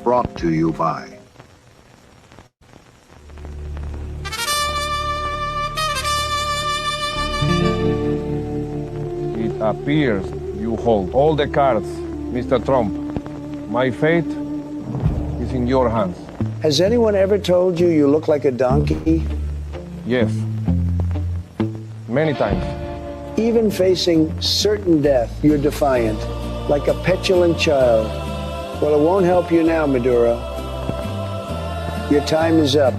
brought to you by It appears you hold all the cards, Mr. Trump. My fate is in your hands. Has anyone ever told you you look like a donkey? Yes. Many times. Even facing certain death, you're defiant, like a petulant child. Well, it won't help you now, Maduro. Your time is up.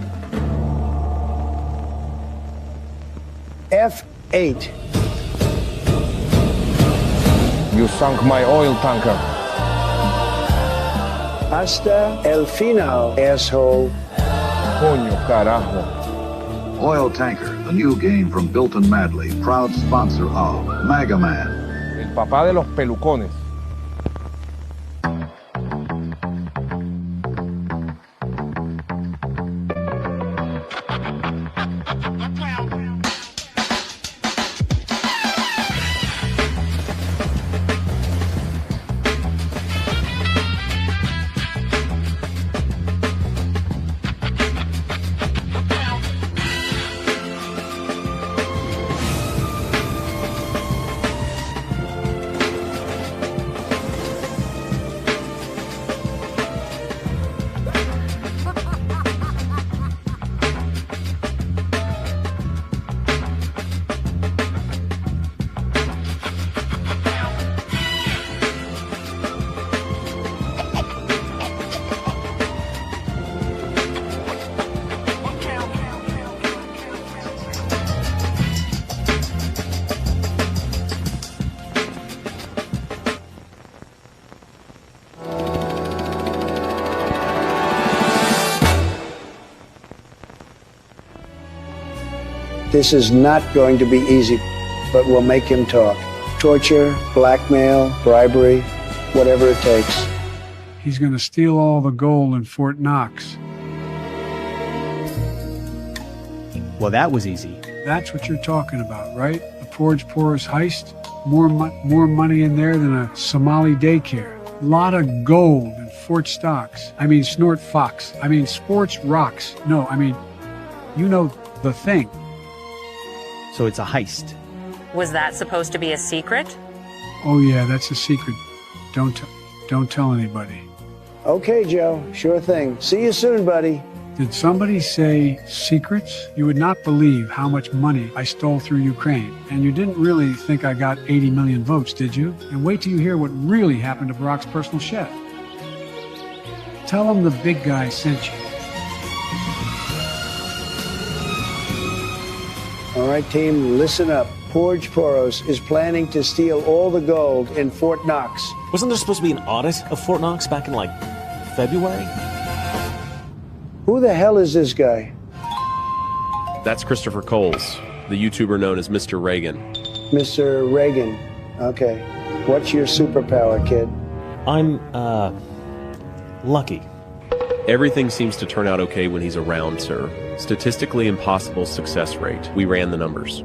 F8. You sunk my oil tanker. Hasta el final, asshole. Coño, carajo. Oil Tanker, the new game from Built and Madly, proud sponsor of MAGA Man. El papá de los pelucones. This is not going to be easy, but we'll make him talk. Torture, blackmail, bribery, whatever it takes. He's going to steal all the gold in Fort Knox. Well, that was easy. That's what you're talking about, right? The Porridge Pourers heist? More money in there than a Somali daycare. A lot of gold in Fort Stocks. I mean, Snort Fox. I mean, Sports Rocks. No, I mean, you know the thing. So it's a heist. Was that supposed to be a secret? Oh yeah, that's a secret. Don't tell anybody. Okay, Joe, sure thing. See you soon, buddy. Did somebody say secrets? You would not believe how much money I stole through Ukraine. And you didn't really think I got 80 million votes, did you? And wait till you hear what really happened to Barack's personal chef. Tell him the big guy sent you. All right, team, listen up. Porridge Poros is planning to steal all the gold in Fort Knox. Wasn't there supposed to be an audit of Fort Knox back in, like, February? Who the hell is this guy? That's Christopher Coles, the YouTuber known as Mr. Reagan. Mr. Reagan. Okay. What's your superpower, kid? I'm, lucky. Everything seems to turn out okay when he's around, sir. Statistically impossible success rate. We ran the numbers.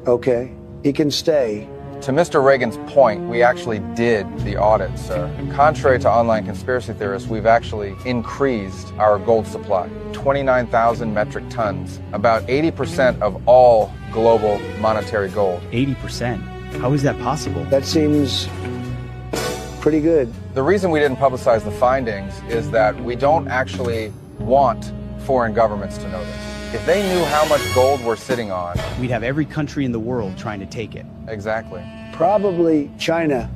Okay. He can stay. To Mr. Reagan's point, we actually did the audit, sir. Contrary to online conspiracy theorists, we've actually increased our gold supply. 29,000 metric tons, about 80% of all global monetary gold. 80%? How is that possible? That seems pretty good. The reason we didn't publicize the findings is that we don't actually want foreign governments to know this. If they knew how much gold we're sitting on... We'd have every country in the world trying to take it. Exactly. Probably China.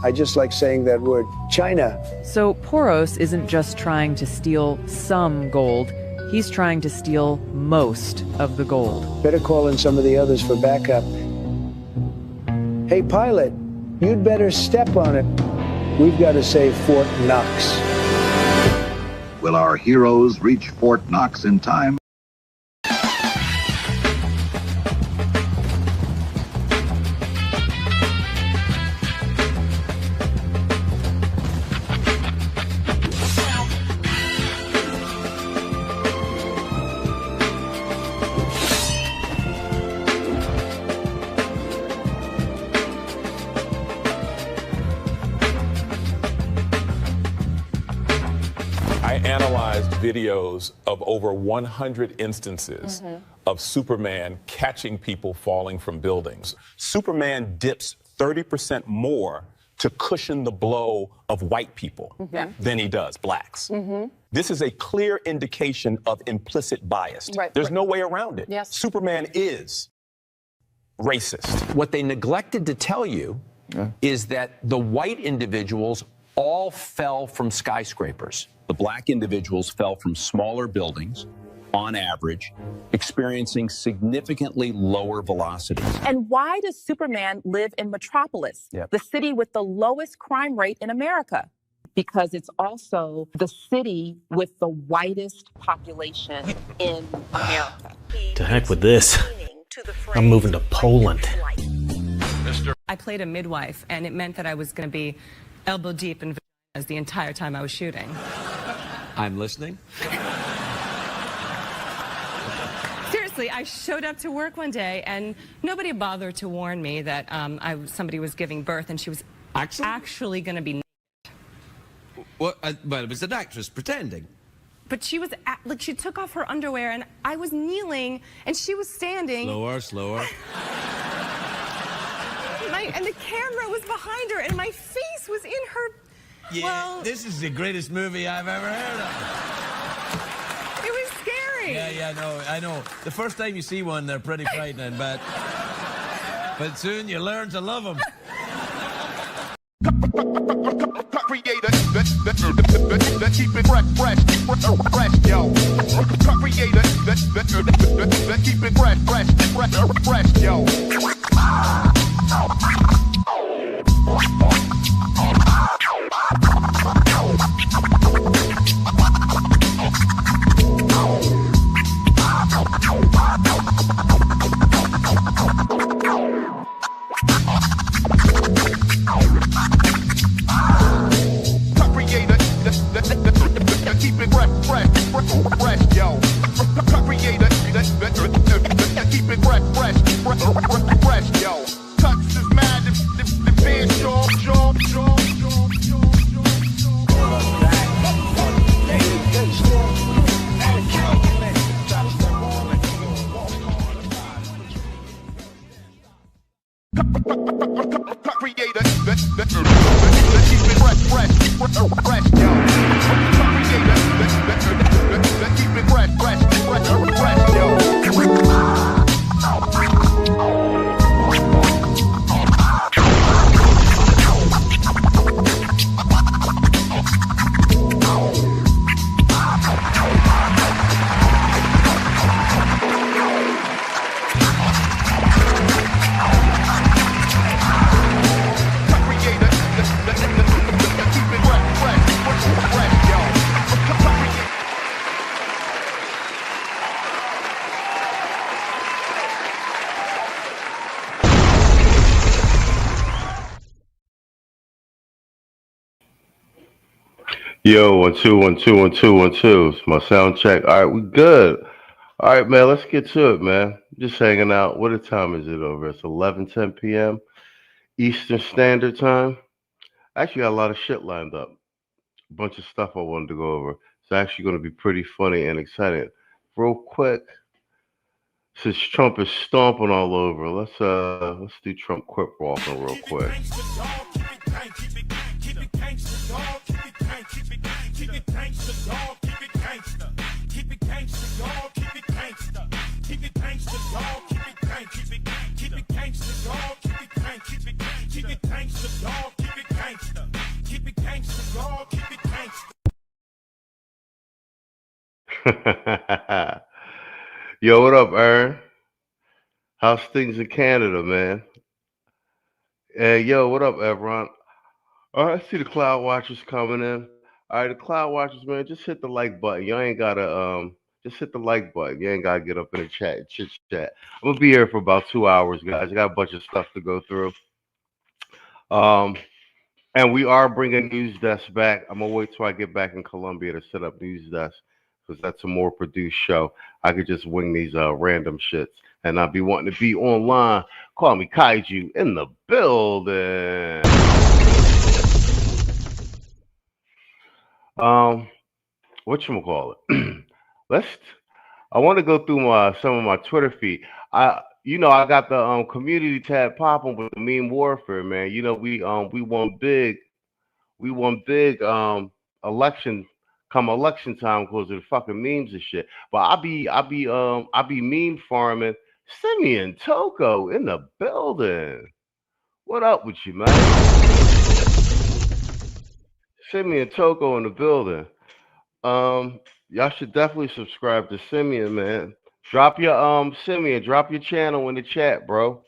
I just like saying that word, China. So Poros isn't just trying to steal some gold, he's trying to steal most of the gold. Better call in some of the others for backup. Hey, pilot, you'd better step on it. We've got to save Fort Knox. Will our heroes reach Fort Knox in time? I analyzed videos of over 100 instances of Superman catching people falling from buildings. Superman dips 30% more to cushion the blow of white people than he does blacks. This is a clear indication of implicit bias. There's no way around it. Superman is racist. What they neglected to tell you is that the white individuals all fell from skyscrapers. The black individuals fell from smaller buildings, on average, experiencing significantly lower velocities. And why does Superman live in Metropolis, the city with the lowest crime rate in America? Because it's also the city with the whitest population in America. To heck with this. I'm moving to Poland. I played a midwife, and it meant that I was going to be elbow deep in vaginas the entire time I was shooting. I'm listening. Seriously, I showed up to work one day, and nobody bothered to warn me that somebody was giving birth, and she was actually going to be naked. Well, it was an actress pretending. But she was, like, she took off her underwear, and I was kneeling, and she was standing. Slower. And the camera was behind her, and my face was in her. Yeah, well, this is the greatest movie I've ever heard of. It was scary. Yeah, no, I know. The first time you see one, they're pretty frightening, but soon you learn to love them. Creator, that keep it fresh, yo. Creator, that keep it fresh, yo. Keep it fresh, yo. Creator, that keep it fresh, yo. Touch is mad, the band, jaw. Creator, that keep it fresh, yo. Creator, that keep it fresh, yo. Yo, 1 2 1 2 1 2 1 2. It's my sound check. All right, we good. All right, man. Let's get to it, man. Just hanging out. What time is it over? It's 11:10 p.m. Eastern Standard Time. I actually got a lot of shit lined up. A bunch of stuff I wanted to go over. It's actually going to be pretty funny and exciting. Real quick, since Trump is stomping all over, let's do Trump quip walking real quick. Yo, what up, Aaron? How's things in Canada, man? Hey, yo, what up, Evron? All right, I see the Cloud Watchers coming in. All right, the Cloud Watchers, man, just hit the like button. You ain't gotta just hit the like button. You ain't gotta get up in the chat and chit chat. I'm gonna be here for about 2 hours, guys. I got a bunch of stuff to go through. And we are bringing News Desk back. I'm gonna wait till I get back in Colombia to set up News Desk, because that's a more produced show. I could just wing these random shits and not be wanting to be online. Call me Kaiju in the building. whatchamacallit. Let's. I want to go through some of my Twitter feed. I got the community tab popping with the meme warfare, man. We won big. We won big election election time because of the fucking memes and shit. But I be meme farming. Simeon Toko in the building. What up with you, man? Simeon Toko in the building. Y'all should definitely subscribe to Simeon, man. Drop your Simeon, drop your channel in the chat, bro.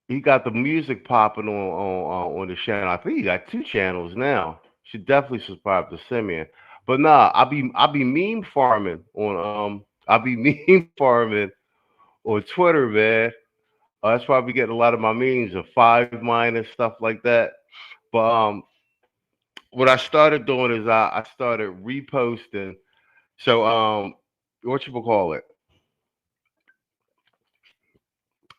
He got the music popping on the channel. I think he got 2 channels now. Should definitely subscribe to Simeon. But nah, I be meme farming on meme farming on Twitter, man. That's why we get a lot of my memes of 5 minus stuff like that. But what I started doing is I started reposting. So whatchamacallit?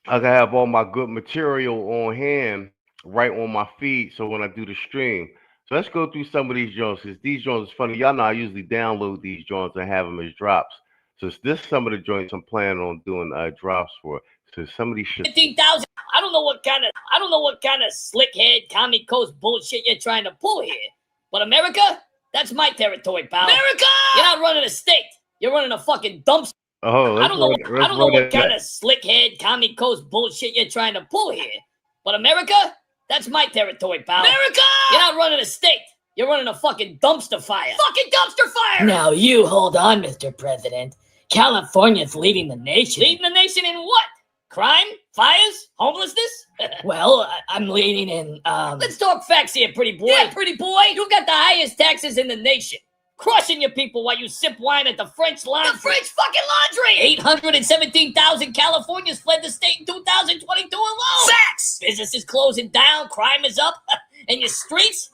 I can have all my good material on hand right on my feed. So when I do the stream, so let's go through some of these joints. Because these joints is funny. Y'all know I usually download these joints and have them as drops. So this is some of the joints I'm planning on doing drops for. So some of these shit. 15,000. I don't know what kind of slick head commie coast bullshit you're trying to pull here. But America, that's my territory, pal. America! You're not running a state. You're running a fucking dumpster. Oh, I don't know what kind of slick head commie coast bullshit you're trying to pull here. But America, that's my territory, pal. America! You're not running a state. You're running a fucking dumpster fire. Fucking dumpster fire! Now you hold on, Mr. President. California's leading the nation. Leading the nation in what? Crime? Fires? Homelessness? Well, I'm leading in, Let's talk facts here, pretty boy. Yeah, pretty boy. You've got the highest taxes in the nation. Crushing your people while you sip wine at the French laundry. The French fucking laundry! 817,000 Californians fled the state in 2022 alone. Facts! Businesses closing down, crime is up, and your streets?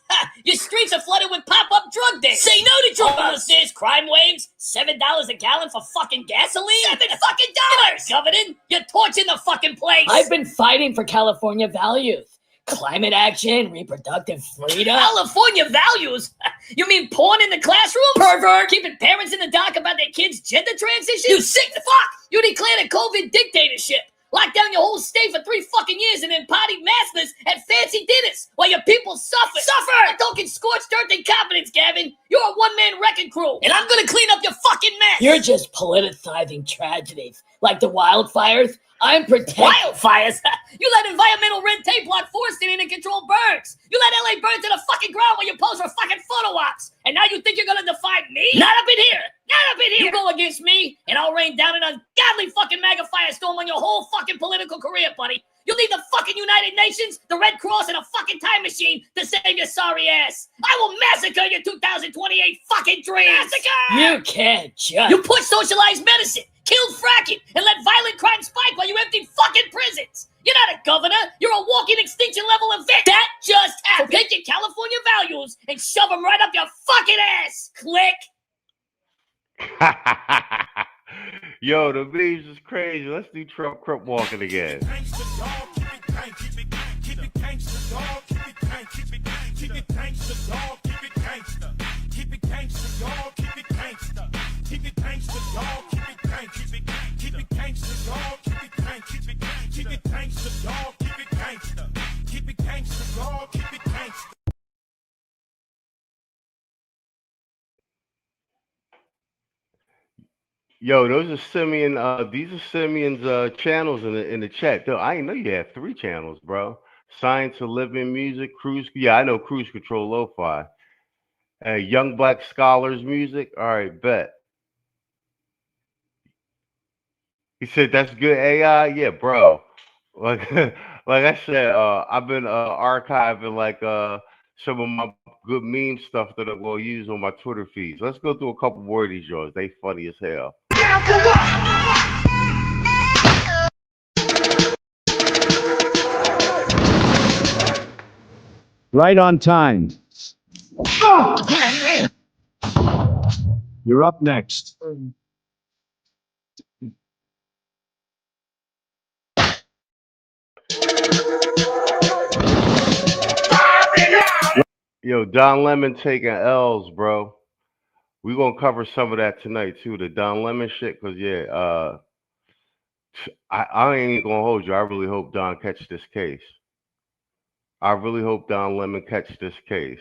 Your streets are flooded with pop-up drug dens. Say no to drugs! Homelessness, crime waves, $7 a gallon for fucking gasoline? $7 fucking dollars! Governor, you're torching the fucking place! I've been fighting for California values. Climate action, reproductive freedom. California values? You mean porn in the classroom? Pervert! Keeping parents in the dark about their kids' gender transition? You sick fuck! You declared a COVID dictatorship. Locked down your whole state for 3 fucking years and then partied maskless at fancy dinners while your people suffer. Suffer! Talking scorched earth incompetence, Gavin. You're a one-man wrecking crew, and I'm gonna clean up your fucking mess. You're just politicizing tragedies like the wildfires. I'm protecting wildfires. You let environmental red tape block forest and control birds. You let LA burn to the fucking ground while you pose for fucking photo ops. And now you think you're gonna defy me? Not up in here. Not up in here. You go against me, and I'll rain down an ungodly fucking MAGA firestorm on your whole fucking political career, buddy. You'll need the fucking United Nations, the Red Cross, and a fucking time machine to save your sorry ass. I will massacre your 2028 fucking dreams. Massacre! You can't judge. You push socialized medicine, killed fracking, and let violent crime spike while you emptied fucking prisons. You're not a governor. You're a walking extinction level event. That just happened. So take your California values and shove them right up your fucking ass. Click. Yo, the memes is crazy. Let's do Trump crip walking again. Yo, those are Simeon. These are Simeon's channels in the chat. Though I didn't know you had 3 channels, bro. Science of Living Music, Cruise. Yeah, I know Cruise Control Lo-Fi. Young Black Scholars Music. All right, bet. He said that's good AI. Yeah, bro. Like I said, I've been archiving like some of my good meme stuff that I will use on my Twitter feeds. Let's go through a couple more of these yours. They funny as hell. Right on time. You're up next. Yo, Don Lemon taking L's, bro. We gonna cover some of that tonight too, the Don Lemon shit. Cause yeah, I ain't gonna hold you. I really hope Don catch this case. I really hope Don Lemon catch this case.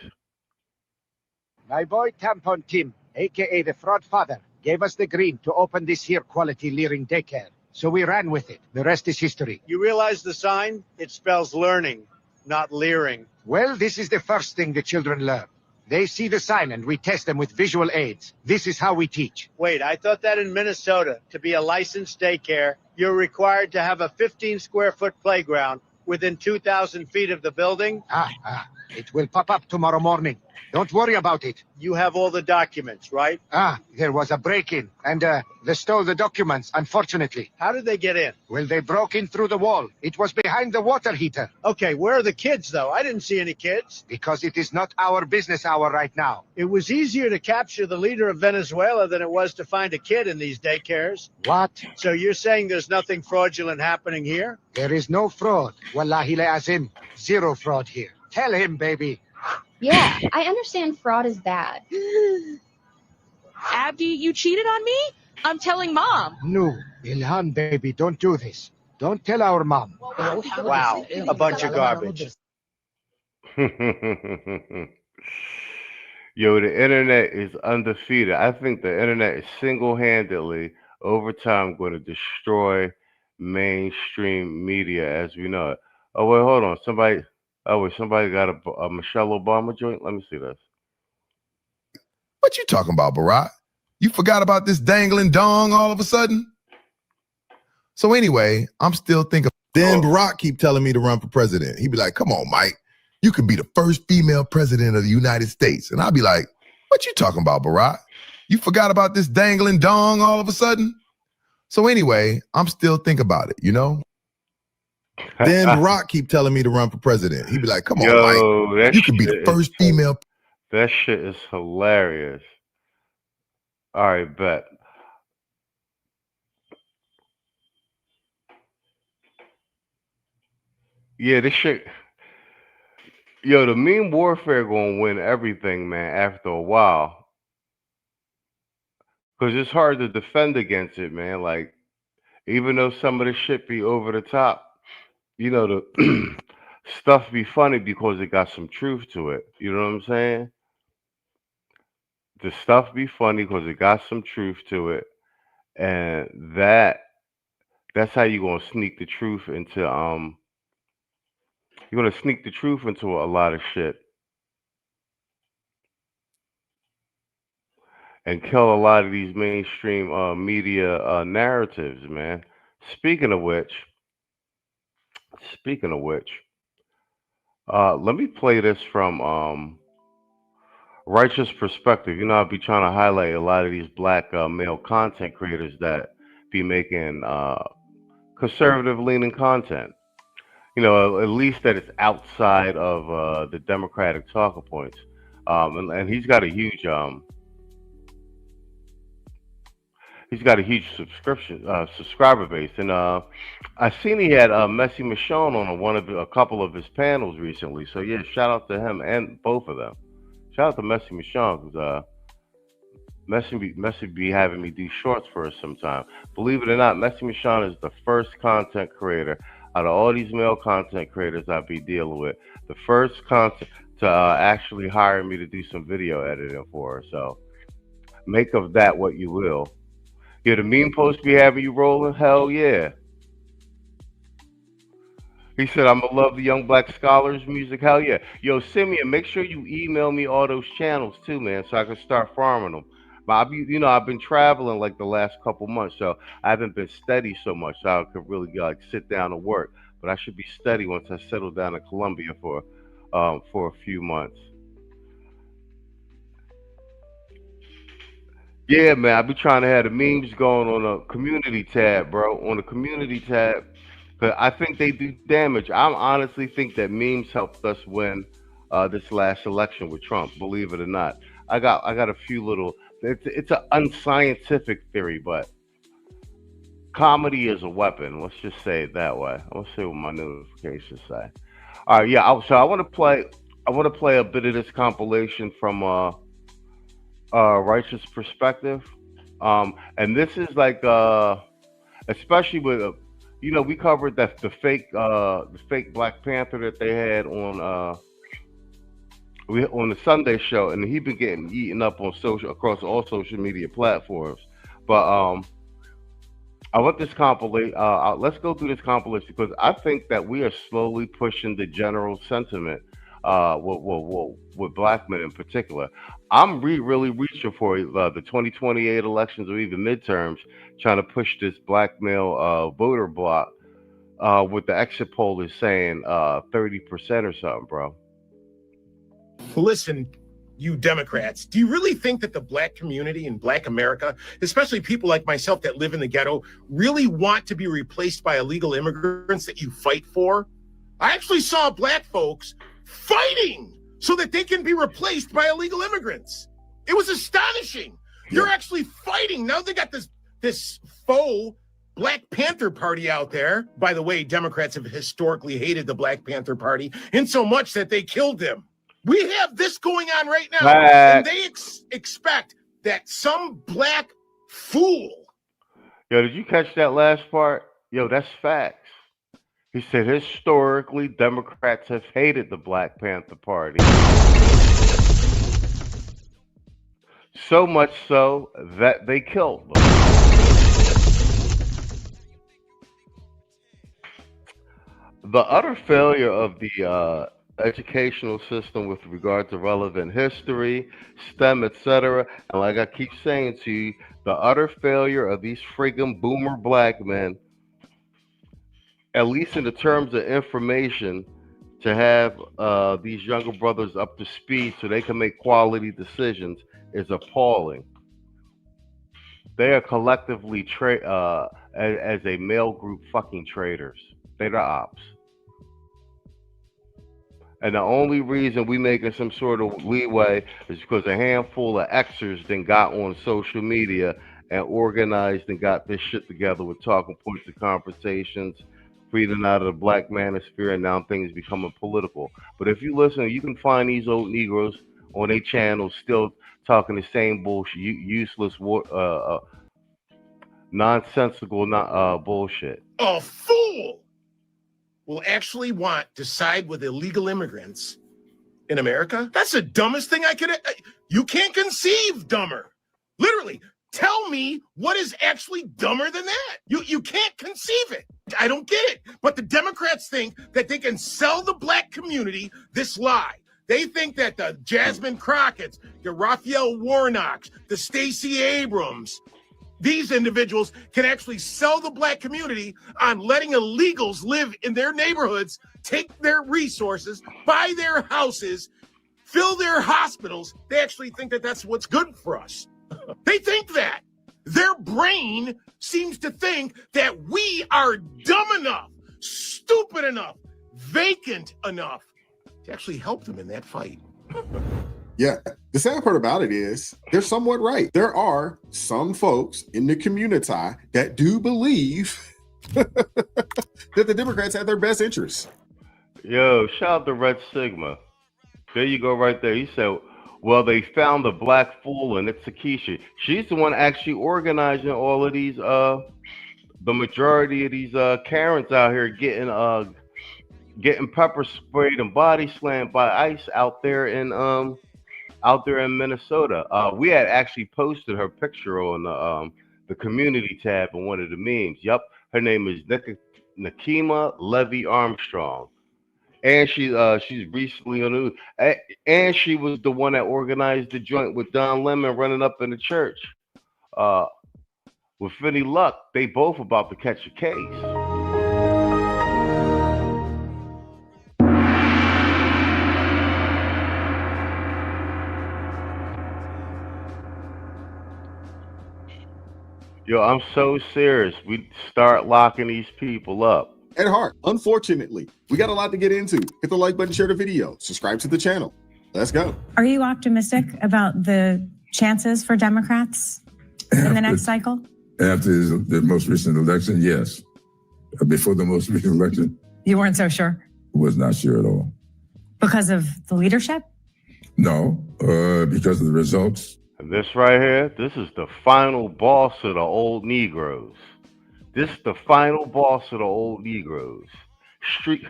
My boy Tampon Tim, aka the fraud father, gave us the green to open this here quality leering daycare. So we ran with it. The rest is history. You realize the sign? It spells learning, not leering. Well, this is the first thing the children learn. They see the sign and we test them with visual aids. This is how we teach. Wait, I thought that in Minnesota, to be a licensed daycare, you're required to have a 15-square-foot playground within 2,000 feet of the building? It will pop up tomorrow morning. Don't worry about it. You have all the documents, right? There was a break-in, and they stole the documents, unfortunately. How did they get in? Well, they broke in through the wall. It was behind the water heater. Okay, where are the kids, though? I didn't see any kids. Because it is not our business hour right now. It was easier to capture the leader of Venezuela than it was to find a kid in these daycares. What? So you're saying there's nothing fraudulent happening here? There is no fraud. Wallahi azim. Zero fraud here. Tell him, baby. Yeah, I understand fraud is bad. Abdi, you cheated on me? I'm telling Mom. No, Ilhan, baby, don't do this. Don't tell our mom. Wow, a bunch of garbage. Yo, the internet is undefeated. I think the internet is single-handedly, over time, going to destroy mainstream media as we know it. Oh, wait, hold on. Somebody got a Michelle Obama joint? Let me see this. What you talking about, Barack? You forgot about this dangling dong all of a sudden? So anyway, I'm still thinking. Then Barack keep telling me to run for president. He'd be like, come on, Mike. You could be the first female president of the United States. And I'd be like, what you talking about, Barack? You forgot about this dangling dong all of a sudden? So anyway, I'm still thinking about it, you know? Then Barack keep telling me to run for president. He'd be like, come on, Mike. You could be the first female. That shit is hilarious. All right, bet. Yeah, this shit. Yo, the meme warfare gonna win everything, man, after a while. Because it's hard to defend against it, man. Like, even though some of the shit be over the top, you know, the stuff be funny because it got some truth to it. You know what I'm saying? The stuff be funny because it got some truth to it. And that's how you're gonna sneak the truth into you're gonna sneak the truth into a lot of shit. And kill a lot of these mainstream media narratives, man. Speaking of which, let me play this from Righteous Perspective. You know, I'll be trying to highlight a lot of these black male content creators that be making conservative-leaning content. You know, at least that it's outside of the Democratic talking points. And he's got a huge subscriber base, and I seen he had Messy Michonne on a couple of his panels recently. So yeah, shout out to him and both of them. Shout out to Messy Michonne, because Messy be having me do shorts for us sometime. Believe it or not, Messy Michonne is the first content creator out of all these male content creators I be dealing with, the first content to actually hire me to do some video editing for her. So make of that what you will. Yeah, the meme post be having you rolling? Hell yeah. He said, I'm gonna love the Young Black Scholars music. Hell yeah. Yo, Simeon, make sure you email me all those channels too, man, so I can start farming them. But I've been traveling like the last couple months, so I haven't been steady so much, so I could really like sit down and work. But I should be steady once I settle down in Colombia for a few months. Yeah, man, I be trying to have the memes going on a community tab, bro. On the community tab, because I think they do damage. I honestly think that memes helped us win this last election with Trump. Believe it or not, I got a few little. It's an unscientific theory, but comedy is a weapon. Let's just say it that way. Let's see what my notifications say. All right, yeah. So I want to play I want to play a bit of this compilation from Righteous Perspective, and this is like, especially with, we covered that the fake Black Panther that they had on the Sunday show, and he been getting eaten up on across all social media platforms. But I want this compilation. Let's go through this compilation because I think that we are slowly pushing the general sentiment with black men in particular. I'm really reaching for the 2028 elections or even midterms, trying to push this black male voter block with the exit poll is saying 30% or something, bro. Listen, you Democrats, do you really think that the black community in Black America, especially people like myself that live in the ghetto, really want to be replaced by illegal immigrants that you fight for? I actually saw black folks fighting so that they can be replaced by illegal immigrants. It was astonishing. You're actually fighting. Now they got this faux Black Panther Party out there. By the way, Democrats have historically hated the Black Panther Party in so much that they killed them. We have this going on right now, and they expect that some black fool. Yo, did you catch that last part? Yo, that's facts. He said historically, Democrats have hated the Black Panther Party. So much so that they killed them. The utter failure of the educational system with regard to relevant history, STEM, etc. And like I keep saying to you, the utter failure of these friggin' boomer black men, at least in the terms of information, to have these younger brothers up to speed so they can make quality decisions is appalling. They are collectively, as a male group, fucking traitors. They're the ops. And the only reason we making some sort of leeway is because a handful of Xers then got on social media and organized and got this shit together with talking points of conversations, feeding out of the black manosphere, and now things becoming political. But if you listen, you can find these old Negroes on their channels still talking the same bullshit, useless, nonsensical bullshit. A fool will actually want to side with illegal immigrants in America? That's the dumbest thing I could. You can't conceive dumber. Literally, tell me what is actually dumber than that. You can't conceive it. I don't get it. But the Democrats think that they can sell the black community this lie. They think that the Jasmine Crockett's, the Raphael Warnocks, the Stacey Abrams, these individuals can actually sell the black community on letting illegals live in their neighborhoods, take their resources, buy their houses, fill their hospitals. They actually think that that's what's good for us. They think that. Their brain seems to think that we are dumb enough, stupid enough, vacant enough to actually help them in that fight. Yeah, the sad part about it is they're somewhat right. There are some folks in the community that do believe that the Democrats have their best interests. Yo, shout out to Red Sigma. There you go right there. He said, well, they found a black fool and it's Akeisha. She's the one actually organizing all of these, the majority of these Karens out here getting pepper sprayed and body slammed by ICE out there in Minnesota. We had actually posted her picture on the community tab in one of the memes. Yep, her name is Nakima Levy Armstrong, and she's recently on the news. And she was the one that organized the joint with Don Lemon running up in the church. With any luck, they both about to catch a case. Yo, I'm so serious. We start locking these people up. At heart, unfortunately, we got a lot to get into. Hit the like button, share the video, subscribe to the channel. Let's go. Are you optimistic about the chances for Democrats in the next cycle? After the most recent election, yes. Before the most recent election, you weren't so sure? Was not sure at all. Because of the leadership? No, because of the results. And this right here, this is the final boss of the old Negroes. This is the final boss of the old Negroes. Street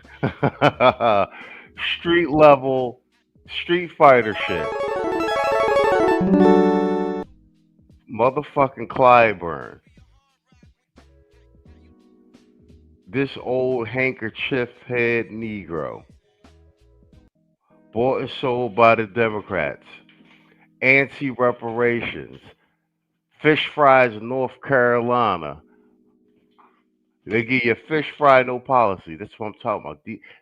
level, street fighter shit. Motherfucking Clyburn. This old handkerchief head Negro. Bought and sold by the Democrats. Anti-reparations. Fish fries in North Carolina. They give you a fish fry, no policy. That's what I'm talking about.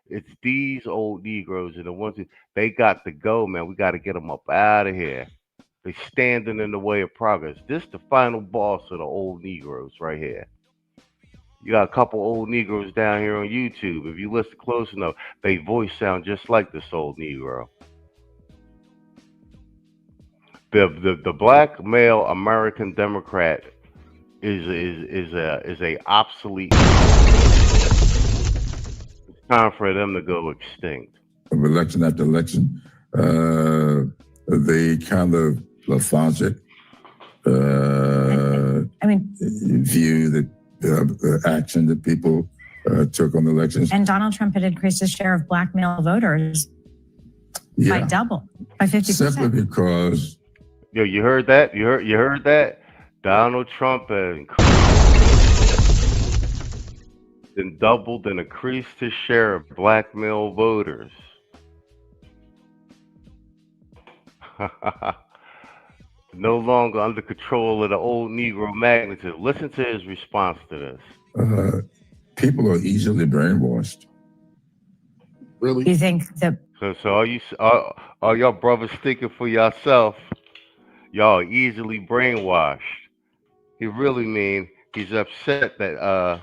It's these old Negroes and the ones that they got to go, man. We got to get them up out of here. They standing in the way of progress. This the final boss of the old Negroes right here. You got a couple old Negroes down here on YouTube. If you listen close enough, they voice sound just like this old Negro. The black male American Democrat is a obsolete. It's time for them to go extinct. Election after election, they kind of lethargic. View that the action that people took on the elections. And Donald Trump had increased his share of black male voters by double, by 50%. Simply because. Yo, you heard that? You heard that? Donald Trump has doubled and increased his share of black male voters. No longer under control of the old Negro magnetism. Listen to his response to this. People are easily brainwashed. Really? You think that? So all y'all brothers thinking for yourself, y'all easily brainwashed. He really mean he's upset that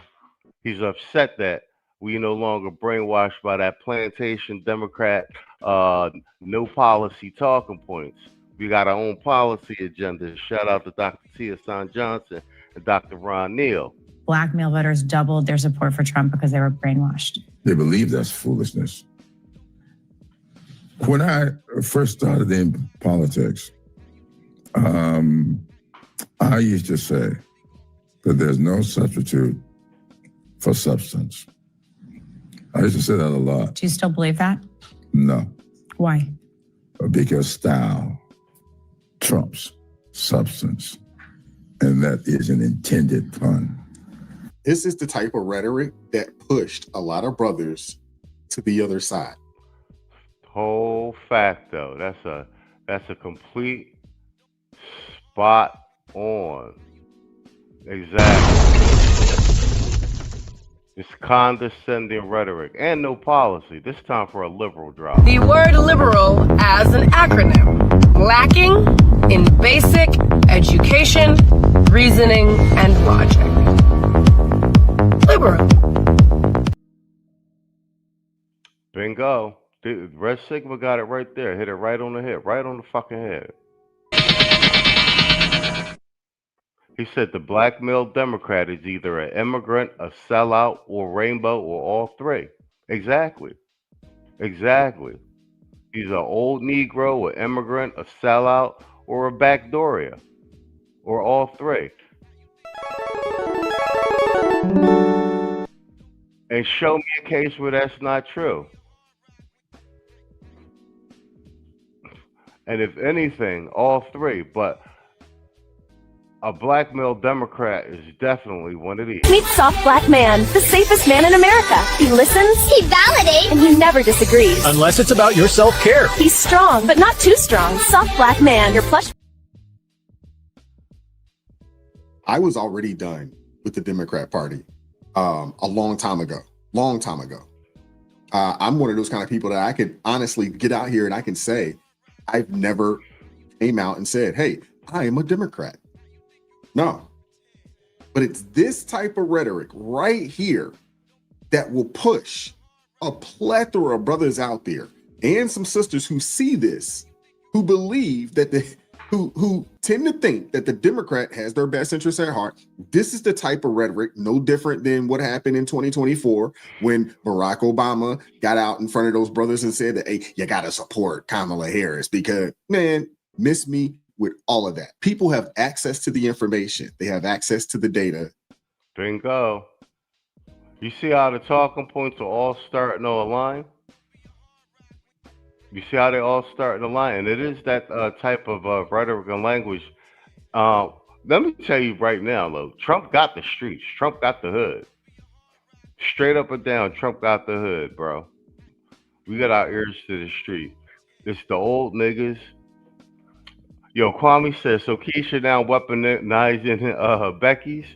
we no longer brainwashed by that plantation Democrat no policy talking points. We got our own policy agenda. Shout out to Dr. Tia San Johnson and Dr. Ron Neal. Black male voters doubled their support for Trump because they were brainwashed. They believe that's foolishness. When I first started in politics, I used to say that there's no substitute for substance. I used to say that a lot. Do you still believe that? No. Why? Because style trumps substance. And that is an intended pun. This is the type of rhetoric that pushed a lot of brothers to the other side. Whole fact though. That's a complete spot on. Exactly. It's condescending rhetoric and no policy. This time for a liberal drop. The word liberal as an acronym, lacking in basic education, reasoning, and logic. Liberal. Bingo. Red Sigma got it right there. Hit it right on the head. Right on the fucking head. He said the black male Democrat is either an immigrant, a sellout, or rainbow, or all three. Exactly. Exactly. He's an old Negro, an immigrant, a sellout, or a backdooria, or all three. And show me a case where that's not true. And if anything, all three, but a black male Democrat is definitely one of these. Meet Soft Black Man, the safest man in America. He listens, he validates, and he never disagrees. Unless it's about your self-care. He's strong, but not too strong. Soft Black Man, your plush. I was already done with the Democrat Party a long time ago. I'm one of those kind of people that I could honestly get out here and I can say, I've never came out and said, hey, I am a Democrat. No, but it's this type of rhetoric right here that will push a plethora of brothers out there and some sisters who see this, who believe that who tend to think that the Democrat has their best interests at heart. This is the type of rhetoric, no different than what happened in 2024 when Barack Obama got out in front of those brothers and said that, hey, you got to support Kamala Harris because, man, miss me with all of that. People have access to the information. They have access to the data. Bingo. You see how the talking points are all starting to align? You see how they all start to align? And it is that type of rhetoric and language. Let me tell you right now, though, Trump got the streets. Trump got the hood. Straight up and down, Trump got the hood, bro. We got our ears to the street. It's the old niggas. Yo, Kwame says, so Keisha now weaponizing Becky's?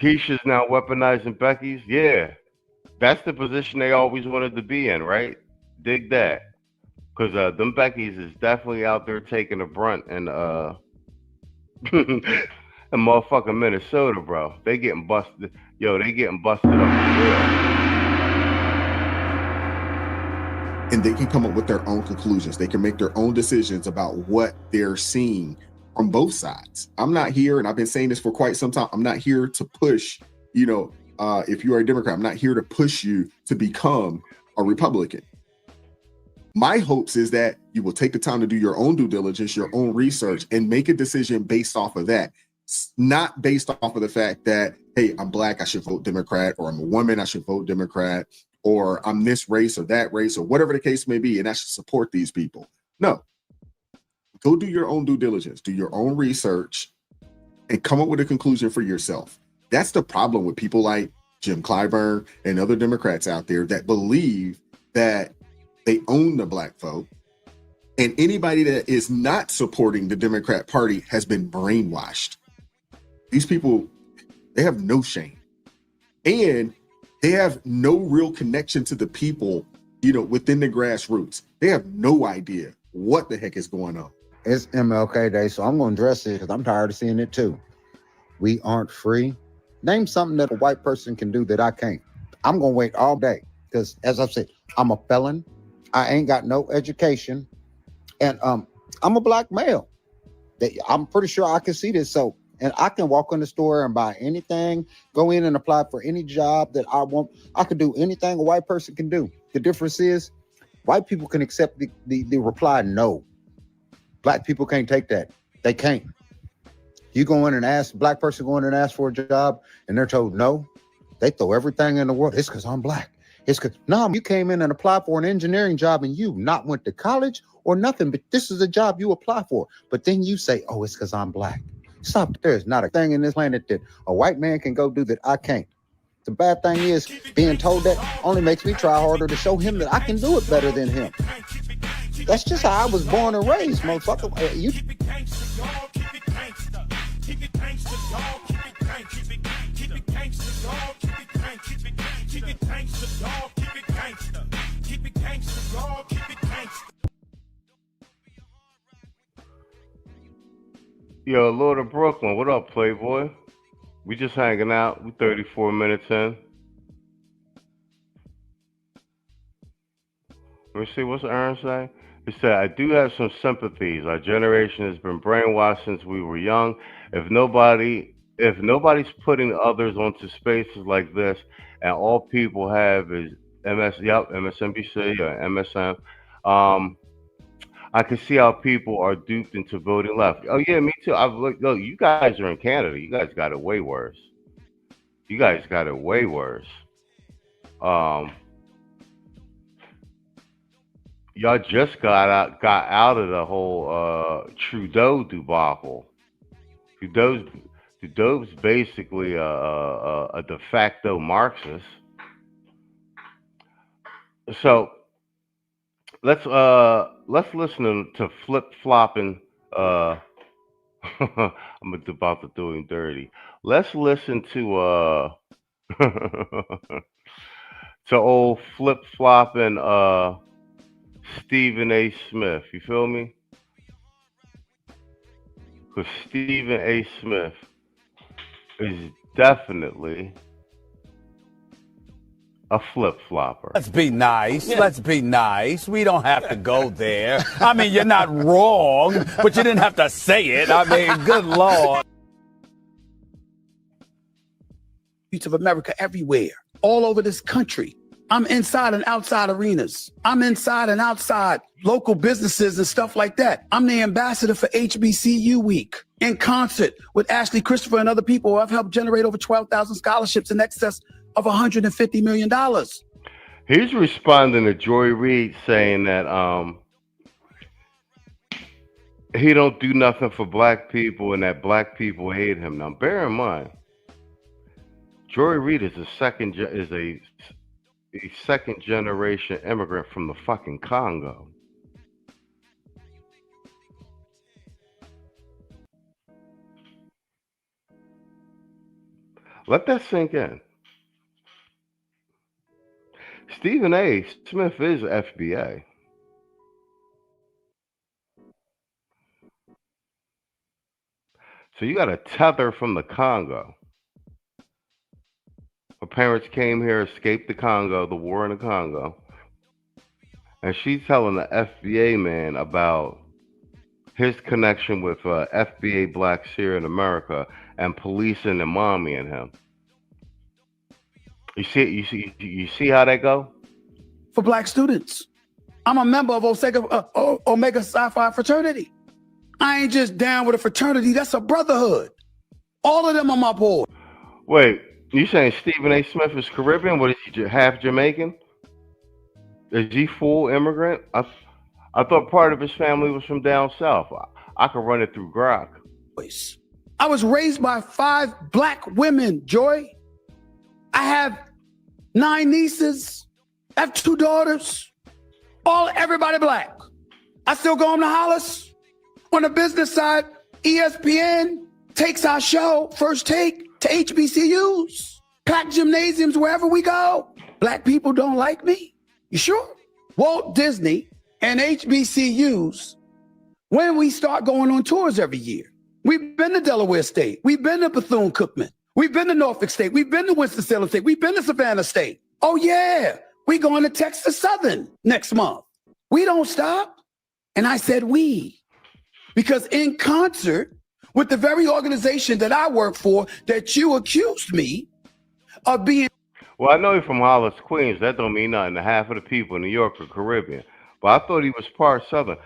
Keisha's now weaponizing Becky's? Yeah. That's the position they always wanted to be in, right? Dig that. Because them Becky's is definitely out there taking a brunt and in motherfucking Minnesota, bro. They getting busted. Yo, they getting busted up for real. And they can come up with their own conclusions. They can make their own decisions about what they're seeing from both sides. I'm not here, and I've been saying this for quite some time, I'm not here to push, if you are a Democrat, I'm not here to push you to become a Republican. My hopes is that you will take the time to do your own due diligence, your own research, and make a decision based off of that. Not based off of the fact that, hey, I'm black, I should vote Democrat, or I'm a woman, I should vote Democrat, or I'm this race or that race, or whatever the case may be, and I should support these people. No. Go do your own due diligence, do your own research, and come up with a conclusion for yourself. That's the problem with people like Jim Clyburn and other Democrats out there that believe that they own the black vote, and anybody that is not supporting the Democrat Party has been brainwashed. These people, they have no shame, and they have no real connection to the people, within the grassroots. They have no idea what the heck is going on. It's MLK Day, so I'm going to address it because I'm tired of seeing it too. We aren't free. Name something that a white person can do that I can't. I'm going to wait all day because, as I've said, I'm a felon. I ain't got no education, and I'm a black male. I'm pretty sure I can see this. So, and I can walk in the store and buy anything, go in and apply for any job that I want. I can do anything a white person can do. The difference is white people can accept the reply no. Black people can't take that. They can't. You go in and ask, black person go in and ask for a job and they're told no. They throw everything in the world. It's because I'm black. It's because, no, you came in and applied for an engineering job and you not went to college or nothing, but this is a job you apply for. But then you say, oh, it's because I'm black. Stop. There's not a thing in this planet that a white man can go do that I can't. The bad thing is being told that only makes me try harder to show him that I can do it better than him. That's just how I was born and raised, motherfucker. Yo, Lord of Brooklyn, what up, Playboy? We just hanging out. We 34 minutes in. Let me see, what's Aaron say? He said, I do have some sympathies. Our generation has been brainwashed since we were young. If nobody's putting others onto spaces like this, and all people have is MSNBC or MSN, I can see how people are duped into voting left. Oh yeah, me too. I've looked. Look, you guys are in Canada. You guys got it way worse. You guys got it way worse. Y'all just got out of the whole Trudeau debacle. Trudeau's basically a de facto Marxist. So let's listen to flip flopping. I'm about to do him dirty. Let's listen to to old flip flopping Stephen A. Smith. You feel me? Because Stephen A. Smith is definitely a flip-flopper. Let's be nice. Yeah. Let's be nice. We don't have to go there. I mean, you're not wrong, but you didn't have to say it. I mean, good Lord. Of America everywhere, all over this country. I'm inside and outside arenas. I'm inside and outside local businesses and stuff like that. I'm the ambassador for HBCU Week in concert with Ashley Christopher and other people. I've helped generate over 12,000 scholarships in excess of $150 million. He's responding to Joy Reid saying that he don't do nothing for black people and that black people hate him. Now, bear in mind, Joy Reid is a second generation immigrant from the fucking Congo. Let that sink in. Stephen A. Smith is FBA. So you got a tether from the Congo. Her parents came here, escaped the Congo, the war in the Congo. And she's telling the FBA man about his connection with FBA blacks here in America and policing and mommying him. You see how that go? For black students. I'm a member of Omega Psi Phi fraternity. I ain't just down with a fraternity, that's a brotherhood. All of them on my board. Wait. You saying Stephen A. Smith is Caribbean? What is he, half Jamaican? Is he full immigrant? I thought part of his family was from down south. I could run it through Grok. I was raised by 5 black women, Joy. I have 9 nieces. I have 2 daughters. Everybody black. I still go home to Hollis. On the business side, ESPN takes our show, First Take, to HBCUs, packed gymnasiums wherever we go. Black people don't like me? You sure? Walt Disney and HBCUs, when we start going on tours every year. We've been to Delaware State. We've been to Bethune-Cookman. We've been to Norfolk State. We've been to Winston-Salem State. We've been to Savannah State. Oh yeah, we going to Texas Southern next month. We don't stop. And I said we, because in concert with the very organization that I work for, that you accused me of being. Well, I know he's from Hollis, Queens. That don't mean nothing. Half of the people in New York are Caribbean. But I thought he was part Southern.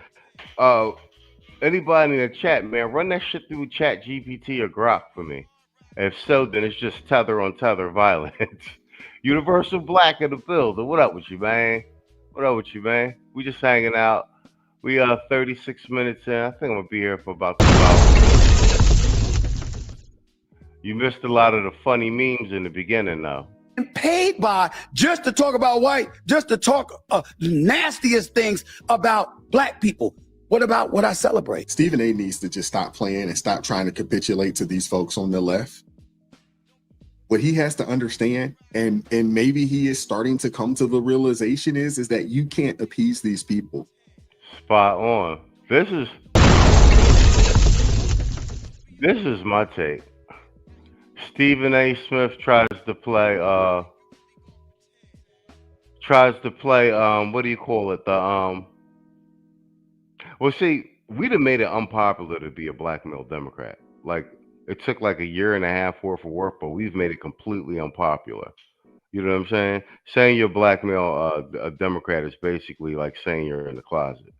Anybody in the chat, man, run that shit through Chat GPT or Grok for me. If so, then it's just tether on tether violence. Universal Black in the building. What up with you, man? What up with you, man? We just hanging out. We 36 minutes in. I think I'm gonna be here for about 2 hours. You missed a lot of the funny memes in the beginning, though. Paid by just to talk about white, just to talk the nastiest things about black people. What about what I celebrate? Stephen A. needs to just stop playing and stop trying to capitulate to these folks on the left. What he has to understand, and maybe he is starting to come to the realization is that you can't appease these people. Spot on. This is my take. Stephen A. Smith tries to play what do you call it? Well, see, we'd have made it unpopular to be a black male Democrat. Like, it took like a year and a half worth of work, but we've made it completely unpopular. You know what I'm saying? Saying you're a black male a Democrat is basically like saying you're in the closet.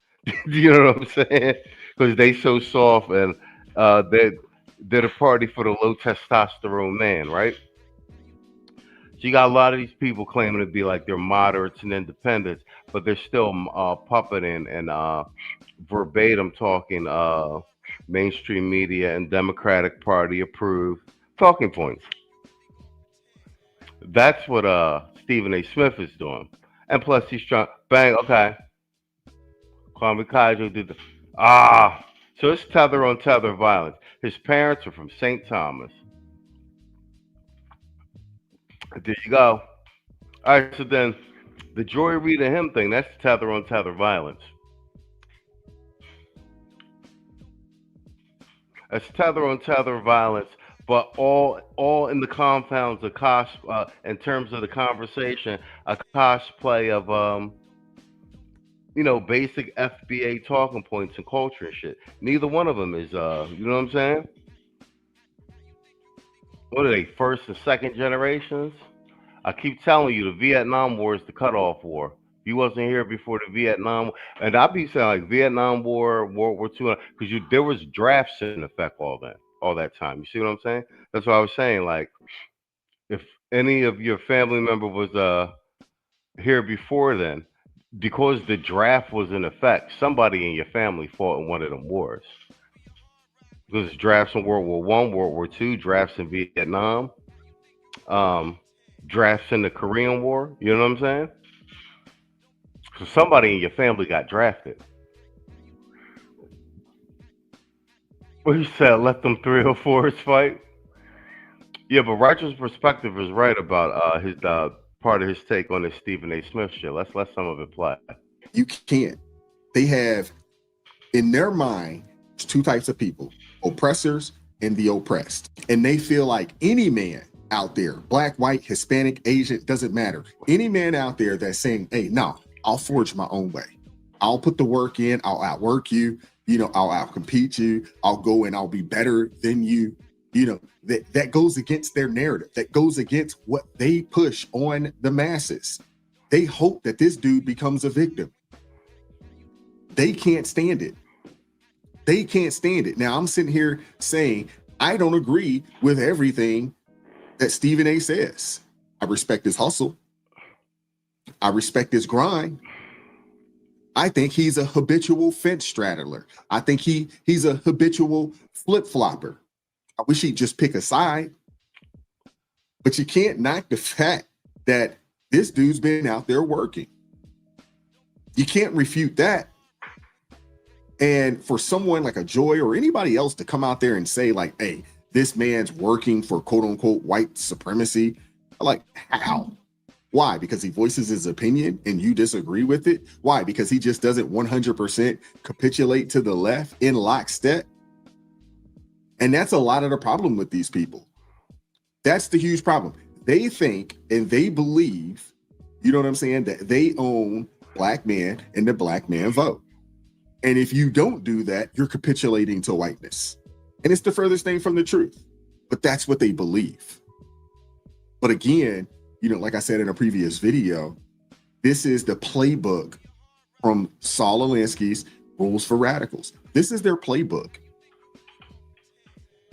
You know what I'm saying? Because they so soft and they're the party for the low testosterone man, right? So you got a lot of these people claiming to be like they're moderates and independents, but they're still puppeting and verbatim talking mainstream media and Democratic Party approved talking points. That's what Stephen A. Smith is doing. And plus he's trying, bang, okay. 𝐷𝐿𝐒𝐄 did so it's tether on tether violence. His parents are from St. Thomas. There you go. All right, so then the Joy Reid and him thing, that's tether on tether violence. That's tether on tether violence, but all in the compounds of in terms of the conversation, a cosplay of basic FBA talking points and culture and shit. Neither one of them is you know what I'm saying? What are they, first and second generations? I keep telling you, the Vietnam War is the cutoff war. If you wasn't here before the Vietnam, and I be saying like Vietnam War, World War II, because there was drafts in effect all that time. You see what I'm saying? That's what I was saying. Like, if any of your family member was here before then, because the draft was in effect, somebody in your family fought in one of them wars. Because drafts in World War I, World War II, drafts in Vietnam, drafts in the Korean War. You know what I'm saying? So somebody in your family got drafted. What you said, let them 304s fight? Yeah, but Righteous Perspective is right about his part of his take on this Stephen A. Smith shit. Let's let some of it play. You can't. They have, in their mind, two types of people, oppressors and the oppressed. And they feel like any man out there, black, white, Hispanic, Asian, doesn't matter. Any man out there that's saying, hey, no, I'll forge my own way. I'll put the work in. I'll outwork you. I'll outcompete you. I'll go and I'll be better than you. That goes against their narrative. That goes against what they push on the masses. They hope that this dude becomes a victim. They can't stand it. They can't stand it. Now, I'm sitting here saying, I don't agree with everything that Stephen A. says. I respect his hustle. I respect his grind. I think he's a habitual fence straddler. I think he's a habitual flip-flopper. I wish he'd just pick a side. But you can't knock the fact that this dude's been out there working. You can't refute that. And for someone like a Joy or anybody else to come out there and say like, hey, this man's working for quote unquote white supremacy, like how? Why? Because he voices his opinion and you disagree with it? Why? Because he just doesn't 100% capitulate to the left in lockstep? And that's a lot of the problem with these people. That's the huge problem. They think and they believe, you know what I'm saying, that they own black men and the black man vote. And if you don't do that, you're capitulating to whiteness. And it's the furthest thing from the truth. But that's what they believe. But again, like I said in a previous video, this is the playbook from Saul Alinsky's Rules for Radicals. This is their playbook.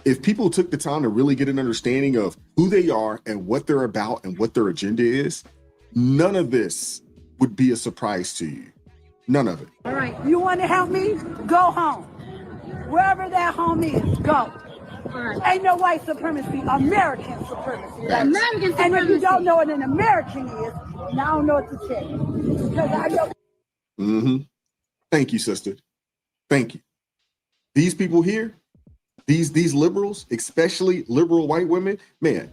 If people took the time to really get an understanding of who they are and what they're about and what their agenda is, none of this would be a surprise to you. None of it. All right, you want to help me? Go home. Wherever that home is, go. Ain't no white supremacy, American supremacy. Right? American supremacy. And if you don't know what an American is, now I don't know what to tell you. Because I know. Mm-hmm. Thank you, sister. Thank you. These people here, these liberals, especially liberal white women, man,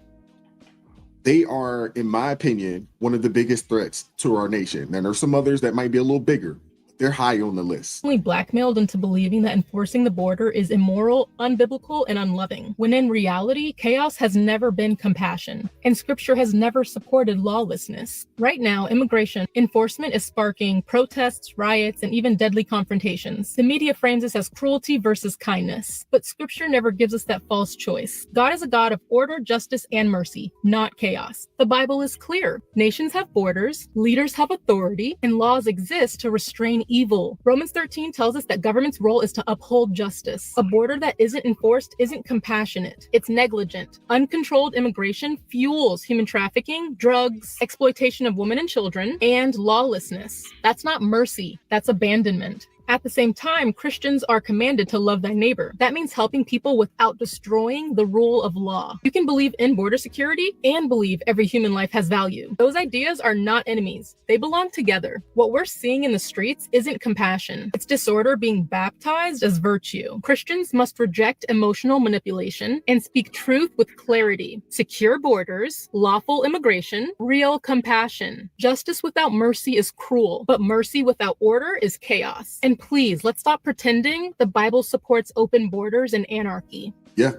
they are, in my opinion, one of the biggest threats to our nation. And there's some others that might be a little bigger. They're high on the list. Blackmailed into believing that enforcing the border is immoral, unbiblical, and unloving, when in reality, chaos has never been compassion, and scripture has never supported lawlessness. Right now, immigration enforcement is sparking protests, riots, and even deadly confrontations. The media frames this as cruelty versus kindness, but scripture never gives us that false choice. God is a God of order, justice, and mercy, not chaos. The Bible is clear. Nations have borders, leaders have authority, and laws exist to restrain evil. Romans 13 tells us that government's role is to uphold justice. A border that isn't enforced isn't compassionate. It's negligent. Uncontrolled immigration fuels human trafficking, drugs, exploitation of women and children, and lawlessness. That's not mercy. That's abandonment. At the same time, Christians are commanded to love thy neighbor. That means helping people without destroying the rule of law. You can believe in border security and believe every human life has value. Those ideas are not enemies. They belong together. What we're seeing in the streets isn't compassion. It's disorder being baptized as virtue. Christians must reject emotional manipulation and speak truth with clarity. Secure borders, lawful immigration, real compassion. Justice without mercy is cruel, but mercy without order is chaos. And please, let's stop pretending the Bible supports open borders and anarchy. Yeah.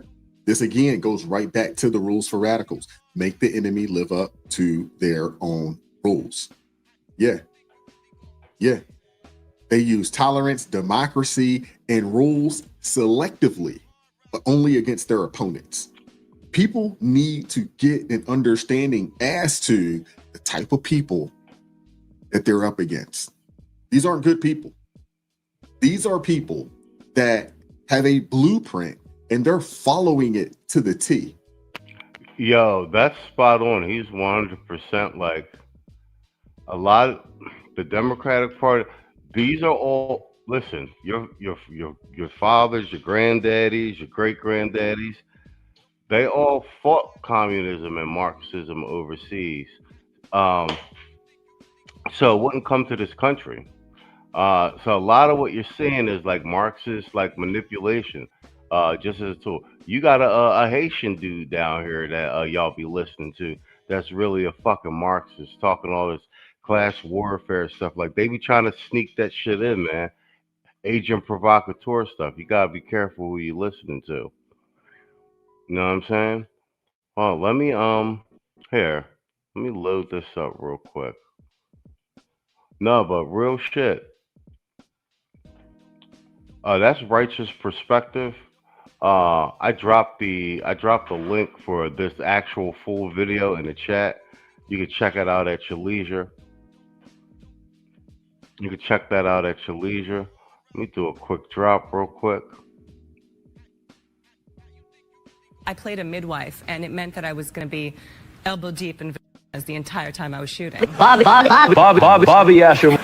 This again goes right back to the rules for radicals. Make the enemy live up to their own rules. Yeah. They use tolerance, democracy, and rules selectively, but only against their opponents. People need to get an understanding as to the type of people that they're up against. These aren't good people. These are people that have a blueprint and they're following it to the T. Yo, that's spot on. He's 100% like a lot of the Democratic Party. These are all, listen, your fathers, your granddaddies, your great granddaddies, they all fought communism and Marxism overseas. So it wouldn't come to this country. So a lot of what you're seeing is like Marxist, like manipulation, just as a tool. You got a Haitian dude down here that y'all be listening to that's really a fucking Marxist, talking all this class warfare stuff. Like they be trying to sneak that shit in, man. Agent provocateur stuff. You gotta be careful who you listening to. You know what I'm saying? Oh, let me let me load this up real quick. No, but real shit. That's Righteous Perspective. I dropped the link for this actual full video in the chat. You can check it out at your leisure. Let me do a quick drop real quick. I played a midwife, and it meant that I was going to be elbow deep in as the entire time I was shooting. Bobby Asham.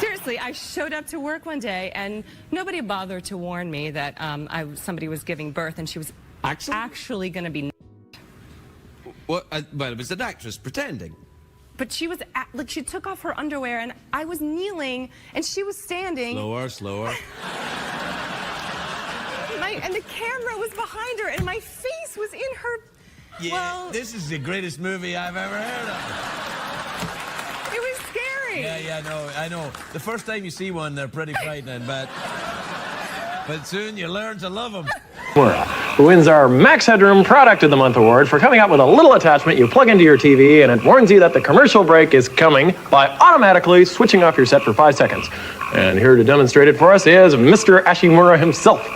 Seriously, I showed up to work one day, and nobody bothered to warn me that somebody was giving birth, and she was actually going to be. What? Well, it was an actress pretending. But she was like, she took off her underwear, and I was kneeling, and she was standing. Slower. And the camera was behind her, and my face was in her. Yeah, well, this is the greatest movie I've ever heard of. It was scary. Yeah, no, I know. The first time you see one, they're pretty frightening, but soon you learn to love them. Who wins our Max Headroom Product of the Month award for coming up with a little attachment you plug into your TV, and it warns you that the commercial break is coming by automatically switching off your set for 5 seconds. And here to demonstrate it for us is Mr. Ashimura himself.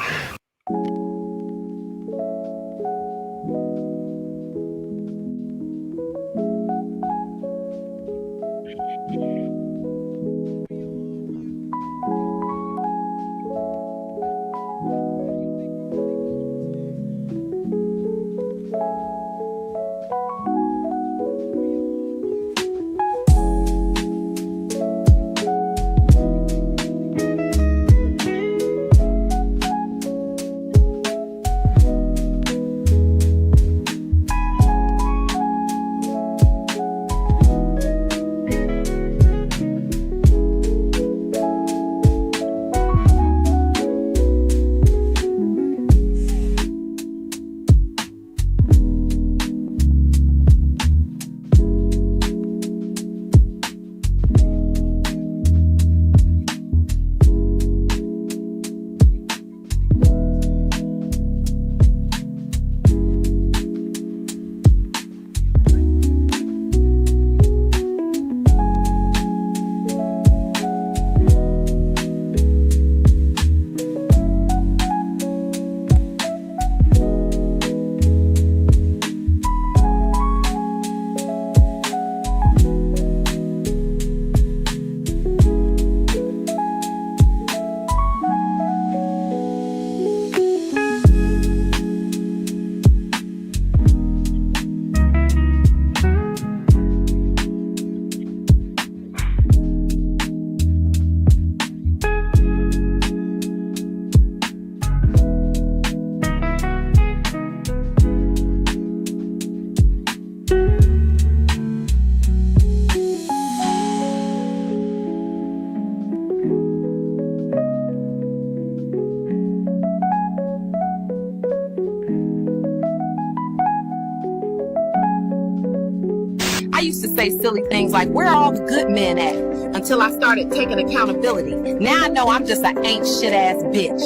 Say silly things like, where are all the good men at? Until I started taking accountability. Now I know I'm just an ain't shit ass bitch.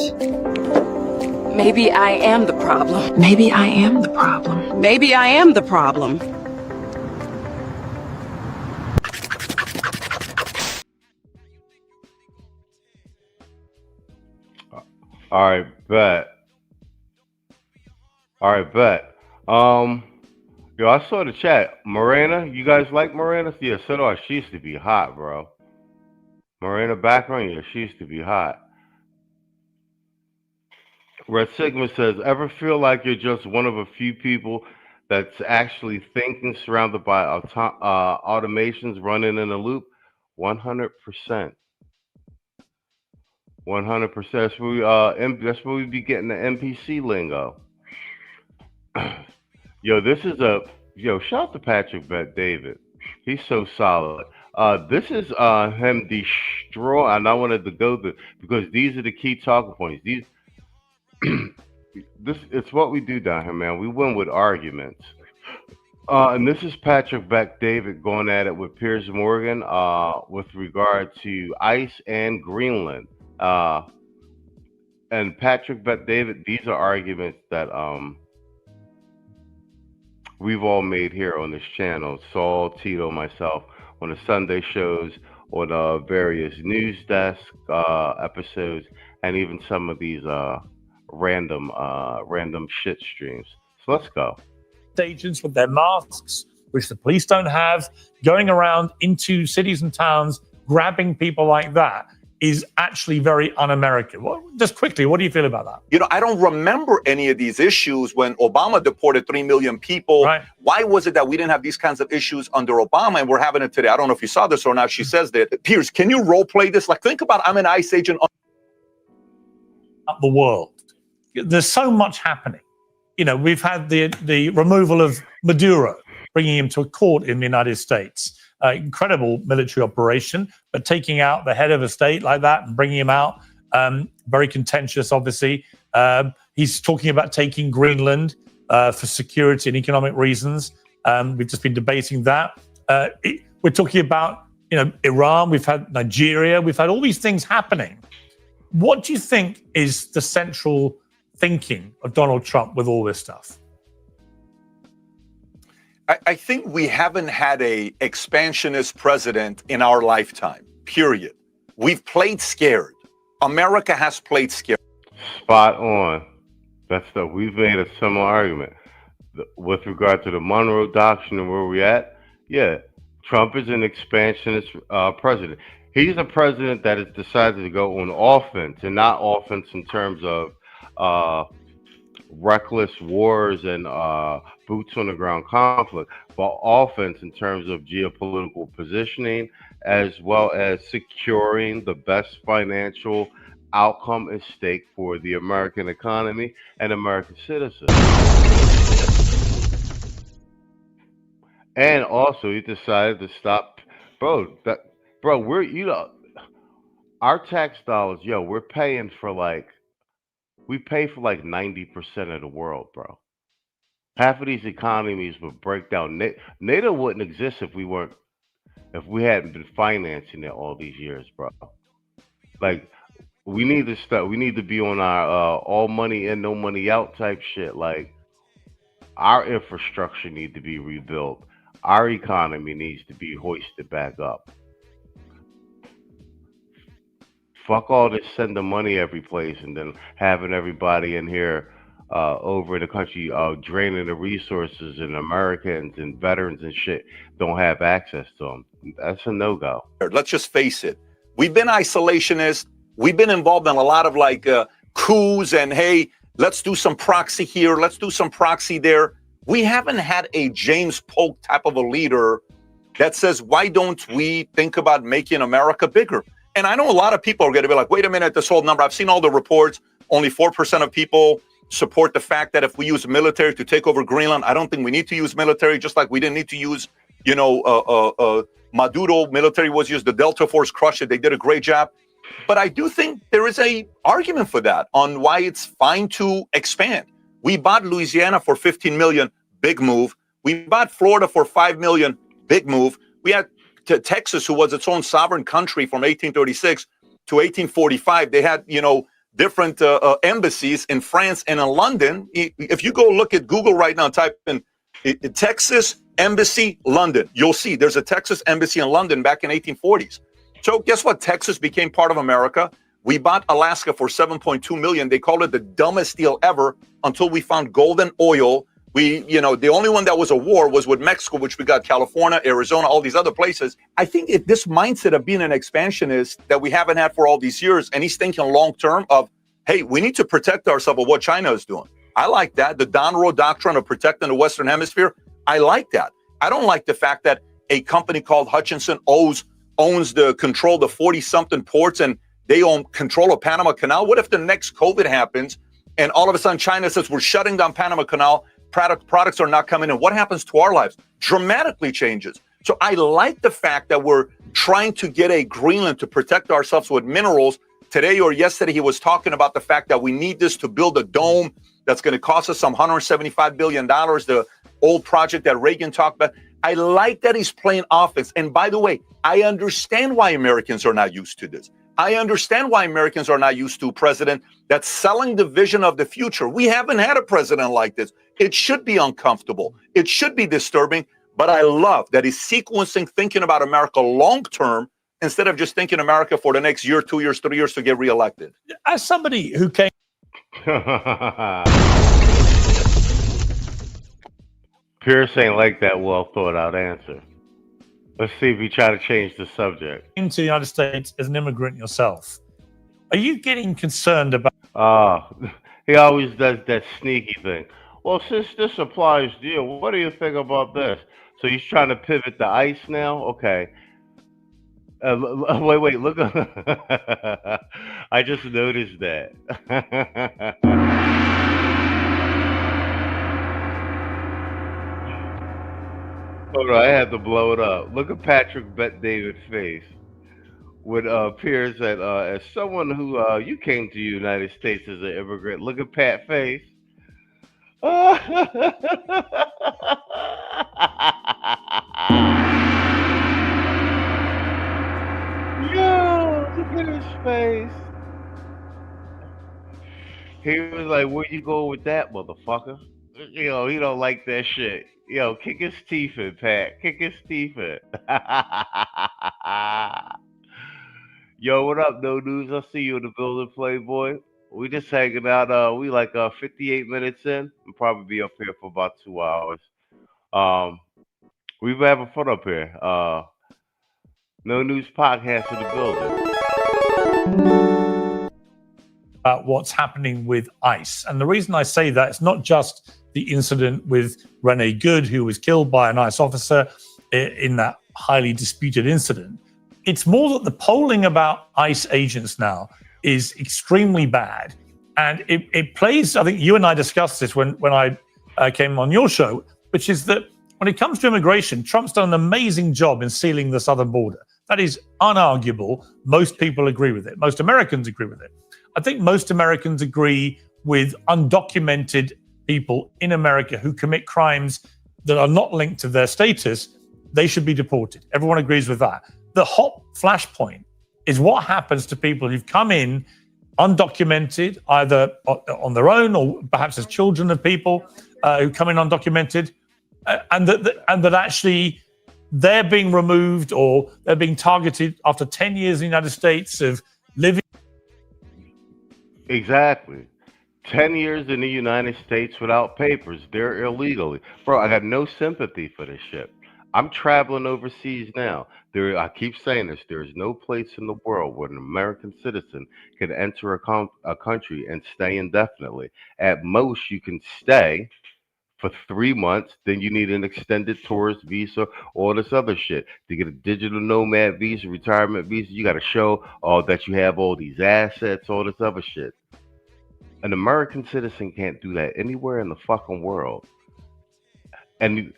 Maybe I am the problem. Maybe I am the problem. Maybe I am the problem. All right, bet. All right, bet. Yo, I saw the chat. Morena, you guys like Morena? Yeah, so do I. She used to be hot, bro. Morena background, yeah, she used to be hot. Red Sigma says, ever feel like you're just one of a few people that's actually thinking, surrounded by automations running in a loop? 100%. 100%. That's where we be getting the NPC lingo. Yo, shout out to Patrick Bet David. He's so solid. This is him destroy, and I wanted to go through because these are the key talking points. It's what we do down here, man. We win with arguments. And this is Patrick Bet David going at it with Piers Morgan with regard to ICE and Greenland. And Patrick Bet David, these are arguments that we've all made here on this channel. Saul, Tito, myself, on the Sunday shows, on various news desk episodes, and even some of these random shit streams. So let's go. Agents with their masks, which the police don't have, going around into cities and towns, grabbing people like that is actually very un-American. Well, just quickly, what do you feel about that? You know, I don't remember any of these issues when Obama deported 3 million people. Right. Why was it that we didn't have these kinds of issues under Obama and we're having it today? I don't know if you saw this or not. She says that, Piers, can you role play this? Like, think about, I'm an ICE agent. The world. There's so much happening. You know, we've had the removal of Maduro, bringing him to a court in the United States. Incredible military operation, but taking out the head of a state like that and bringing him out, very contentious, obviously. He's talking about taking Greenland for security and economic reasons. We've just been debating that. We're talking about, Iran. We've had Nigeria. We've had all these things happening. What do you think is the central thinking of Donald Trump with all this stuff? I think we haven't had a expansionist president in our lifetime, period. We've played scared. America has played scared. Spot on. We've made a similar argument. With regard to the Monroe Doctrine and where we're at, yeah, Trump is an expansionist president. He's a president that has decided to go on offense, and not offense in terms of reckless wars and boots on the ground conflict, but offense in terms of geopolitical positioning, as well as securing the best financial outcome at stake for the American economy and American citizens. And also, he decided to stop, our tax dollars, we're paying for we pay for 90% of the world, bro. Half of these economies would break down. NATO wouldn't exist if we hadn't been financing it all these years, bro. We need to start. We need to be on our all money in, no money out type shit. Our infrastructure needs to be rebuilt. Our economy needs to be hoisted back up. Fuck all this sending money every place and then having everybody in here over in the country draining the resources, and Americans and veterans and shit don't have access to them. That's a no-go. Let's just face it. We've been isolationist. We've been involved in a lot of coups and, hey, let's do some proxy here. Let's do some proxy there. We haven't had a James Polk type of a leader that says, why don't we think about making America bigger? And I know a lot of people are going to be like, wait a minute, this whole number. I've seen all the reports. Only 4% of people support the fact that if we use military to take over Greenland, I don't think we need to use military, just like we didn't need to use, Maduro military was used. The Delta Force crushed it. They did a great job. But I do think there is a argument for that on why it's fine to expand. We bought Louisiana for 15 million, big move. We bought Florida for 5 million, big move. We had Texas, who was its own sovereign country from 1836 to 1845. They had, different embassies in France and in London. If you go look at Google right now, type in Texas Embassy, London, you'll see there's a Texas Embassy in London back in 1840s. So guess what? Texas became part of America. We bought Alaska for $7.2 million. They called it the dumbest deal ever until we found gold and oil. The only one that was a war was with Mexico, which we got California, Arizona, all these other places. I think if this mindset of being an expansionist that we haven't had for all these years, and he's thinking long-term of, hey, we need to protect ourselves of what China is doing. I like that. The Donroe doctrine of protecting the Western Hemisphere. I like that. I don't like the fact that a company called Hutchinson owns the control the 40-something ports and they own control of Panama Canal. What if the next COVID happens and all of a sudden China says we're shutting down Panama Canal, products are not coming in? What happens to our lives? Dramatically changes. So I like the fact that we're trying to get a Greenland to protect ourselves with minerals. Today or yesterday, he was talking about the fact that we need this to build a dome that's going to cost us some $175 billion, the old project that Reagan talked about. I like that he's playing offense. And by the way, I understand why Americans are not used to this. I understand why Americans are not used to a president that's selling the vision of the future. We haven't had a president like this. It should be uncomfortable. It should be disturbing. But I love that he's sequencing thinking about America long-term instead of just thinking America for the next year, 2 years, 3 years to get reelected. As somebody who came... Pierce ain't like that well thought out answer. Let's see if you try to change the subject. Into the United States as an immigrant yourself, are you getting concerned about... He always does that sneaky thing. Well, since this applies to you, what do you think about this? So he's trying to pivot to ICE now? Okay. Wait, look. I just noticed that. Hold on, I had to blow it up. Look at Patrick Bet-David's face. With Piers as someone who you came to the United States as an immigrant. Look at Pat's face. Yo, look at his face. He was like, "Where you going with that, motherfucker?" You know, he don't like that shit. Yo, kick his teeth in, Pat. Kick his teeth in. Yo, what up, No News? I see you in the building, Playboy. We just hanging out. We like 58 minutes in. We'll probably be up here for about 2 hours. We've been having fun up here. No News Podcast in the building. About what's happening with ICE. And the reason I say that, it's not just the incident with Renee Good, who was killed by an ICE officer in that highly disputed incident. It's more that the polling about ICE agents now is extremely bad. And it plays, I think you and I discussed this when I came on your show, which is that when it comes to immigration, Trump's done an amazing job in sealing the southern border. That is unarguable. Most people agree with it. Most Americans agree with it. I think most Americans agree with undocumented people in America who commit crimes that are not linked to their status. They should be deported. Everyone agrees with that. The hot flashpoint is what happens to people who've come in undocumented, either on their own or perhaps as children of people who come in undocumented, and that actually they're being removed or they're being targeted after 10 years in the United States of living. Exactly. 10 years in the United States without papers. They're illegally. Bro, I got no sympathy for this shit. I'm traveling overseas now. I keep saying this. There is no place in the world where an American citizen can enter a country and stay indefinitely. At most, you can stay for 3 months. Then you need an extended tourist visa, all this other shit. To get a digital nomad visa, retirement visa, you got to show that you have all these assets, all this other shit. An American citizen can't do that anywhere in the fucking world. And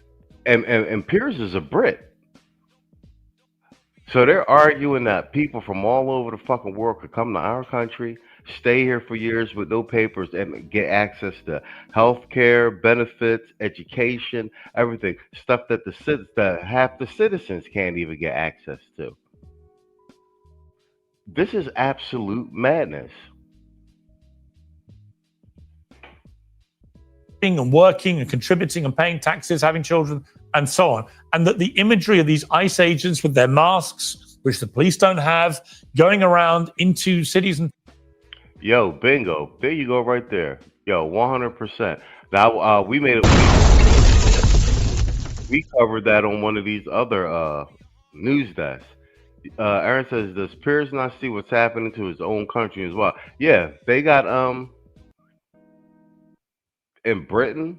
Piers is a Brit. So they're arguing that people from all over the fucking world could come to our country, stay here for years with no papers, and get access to health care, benefits, education, everything. Stuff that half the citizens can't even get access to. This is absolute madness. and working and contributing and paying taxes, having children, and so on. And that the imagery of these ICE agents with their masks, which the police don't have, going around into cities and... Yo, bingo. There you go right there. Yo, 100%. Now, we covered that on one of these other news desks. Aaron says, does Piers not see what's happening to his own country as well? Yeah, they got in Britain,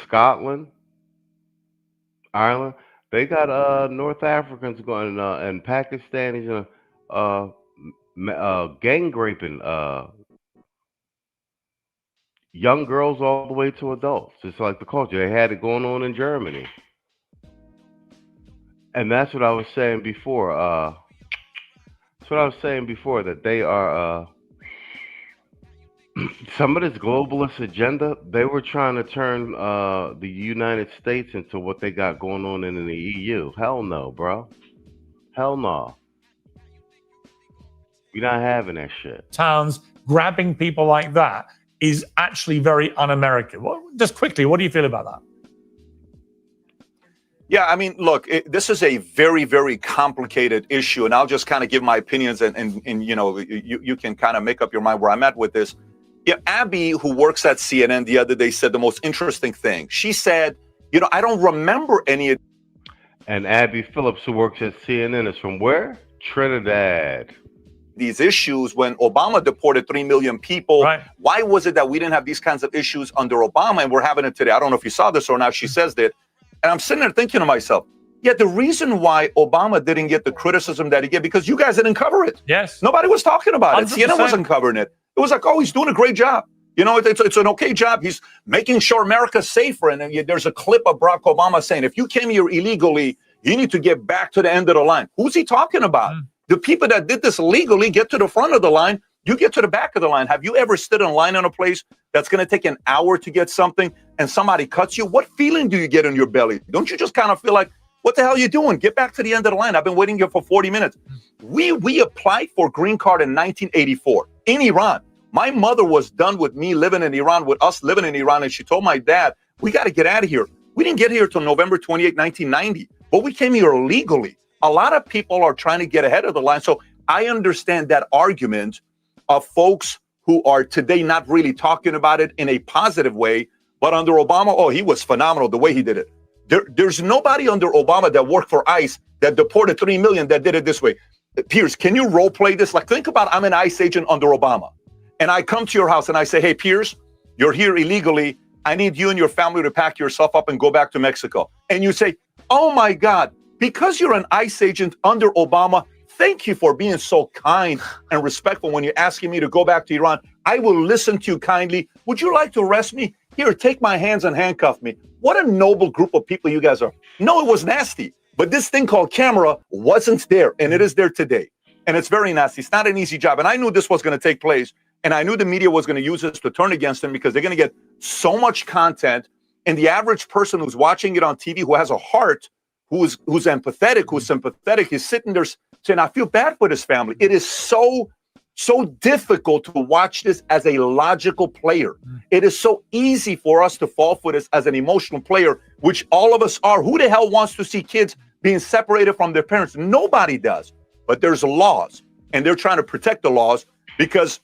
Scotland, Ireland, they got North Africans going and Pakistanis gang raping young girls all the way to adults. It's like the culture. They had it going on in Germany. And that's what I was saying before. That they are some of this globalist agenda, they were trying to turn the United States into what they got going on in the EU. Hell no, bro. Hell no. We're not having that shit. Towns grabbing people like that is actually very un-American. Just quickly, what do you feel about that? Yeah, I mean, look, this is a very, very complicated issue, and I'll just kind of give my opinions, and you know, you can kind of make up your mind where I'm at with this. Yeah, Abby, who works at CNN the other day, said the most interesting thing. She said, you know, I don't remember any of... And Abby Phillips, who works at CNN, is from where? Trinidad. These issues when Obama deported 3 million people. Right. Why was it that we didn't have these kinds of issues under Obama, and we're having it today? I don't know if you saw this or not. She says that. And I'm sitting there thinking to myself, yeah, the reason why Obama didn't get the criticism that he get, because you guys didn't cover it. Yes. Nobody was talking about 100%. it. CNN wasn't covering it. It was like, oh, he's doing a great job. You know, it's an okay job. He's making sure America's safer. And there's a clip of Barack Obama saying, if you came here illegally, you need to get back to the end of the line. Who's he talking about? The people that did this legally get to the front of the line. You get to the back of the line. Have you ever stood in line in a place that's going to take an hour to get something and somebody cuts you? What feeling do you get in your belly? Don't you just kind of feel like, what the hell are you doing? Get back to the end of the line. I've been waiting here for 40 minutes. We applied for green card in 1984 in Iran. My mother was done with me living in Iran, with us living in Iran, and she told my dad, we got to get out of here. We didn't get here till November 28, 1990, but we came here legally. A lot of people are trying to get ahead of the line. So I understand that argument of folks who are today not really talking about it in a positive way, but under Obama, oh, he was phenomenal the way he did it. There's nobody under Obama that worked for ICE that deported 3 million that did it this way. Piers, can you role play this? Like, think about I'm an ICE agent under Obama, and I come to your house and I say, hey, Piers, you're here illegally. I need you and your family to pack yourself up and go back to Mexico. And you say, oh my God, because you're an ICE agent under Obama, thank you for being so kind and respectful when you're asking me to go back to Iran. I will listen to you kindly. Would you like to arrest me? Here, take my hands and handcuff me. What a noble group of people you guys are. No, it was nasty. But this thing called camera wasn't there, and it is there today. And it's very nasty. It's not an easy job. And I knew this was going to take place, and I knew the media was going to use this to turn against him because they're going to get so much content. And the average person who's watching it on TV, who has a heart, who's empathetic, who's sympathetic, is sitting there saying, I feel bad for this family. It is so difficult to watch this as a logical player. It is so easy for us to fall for this as an emotional player, which all of us are. Who the hell wants to see kids being separated from their parents? Nobody does. But there's laws, and they're trying to protect the laws because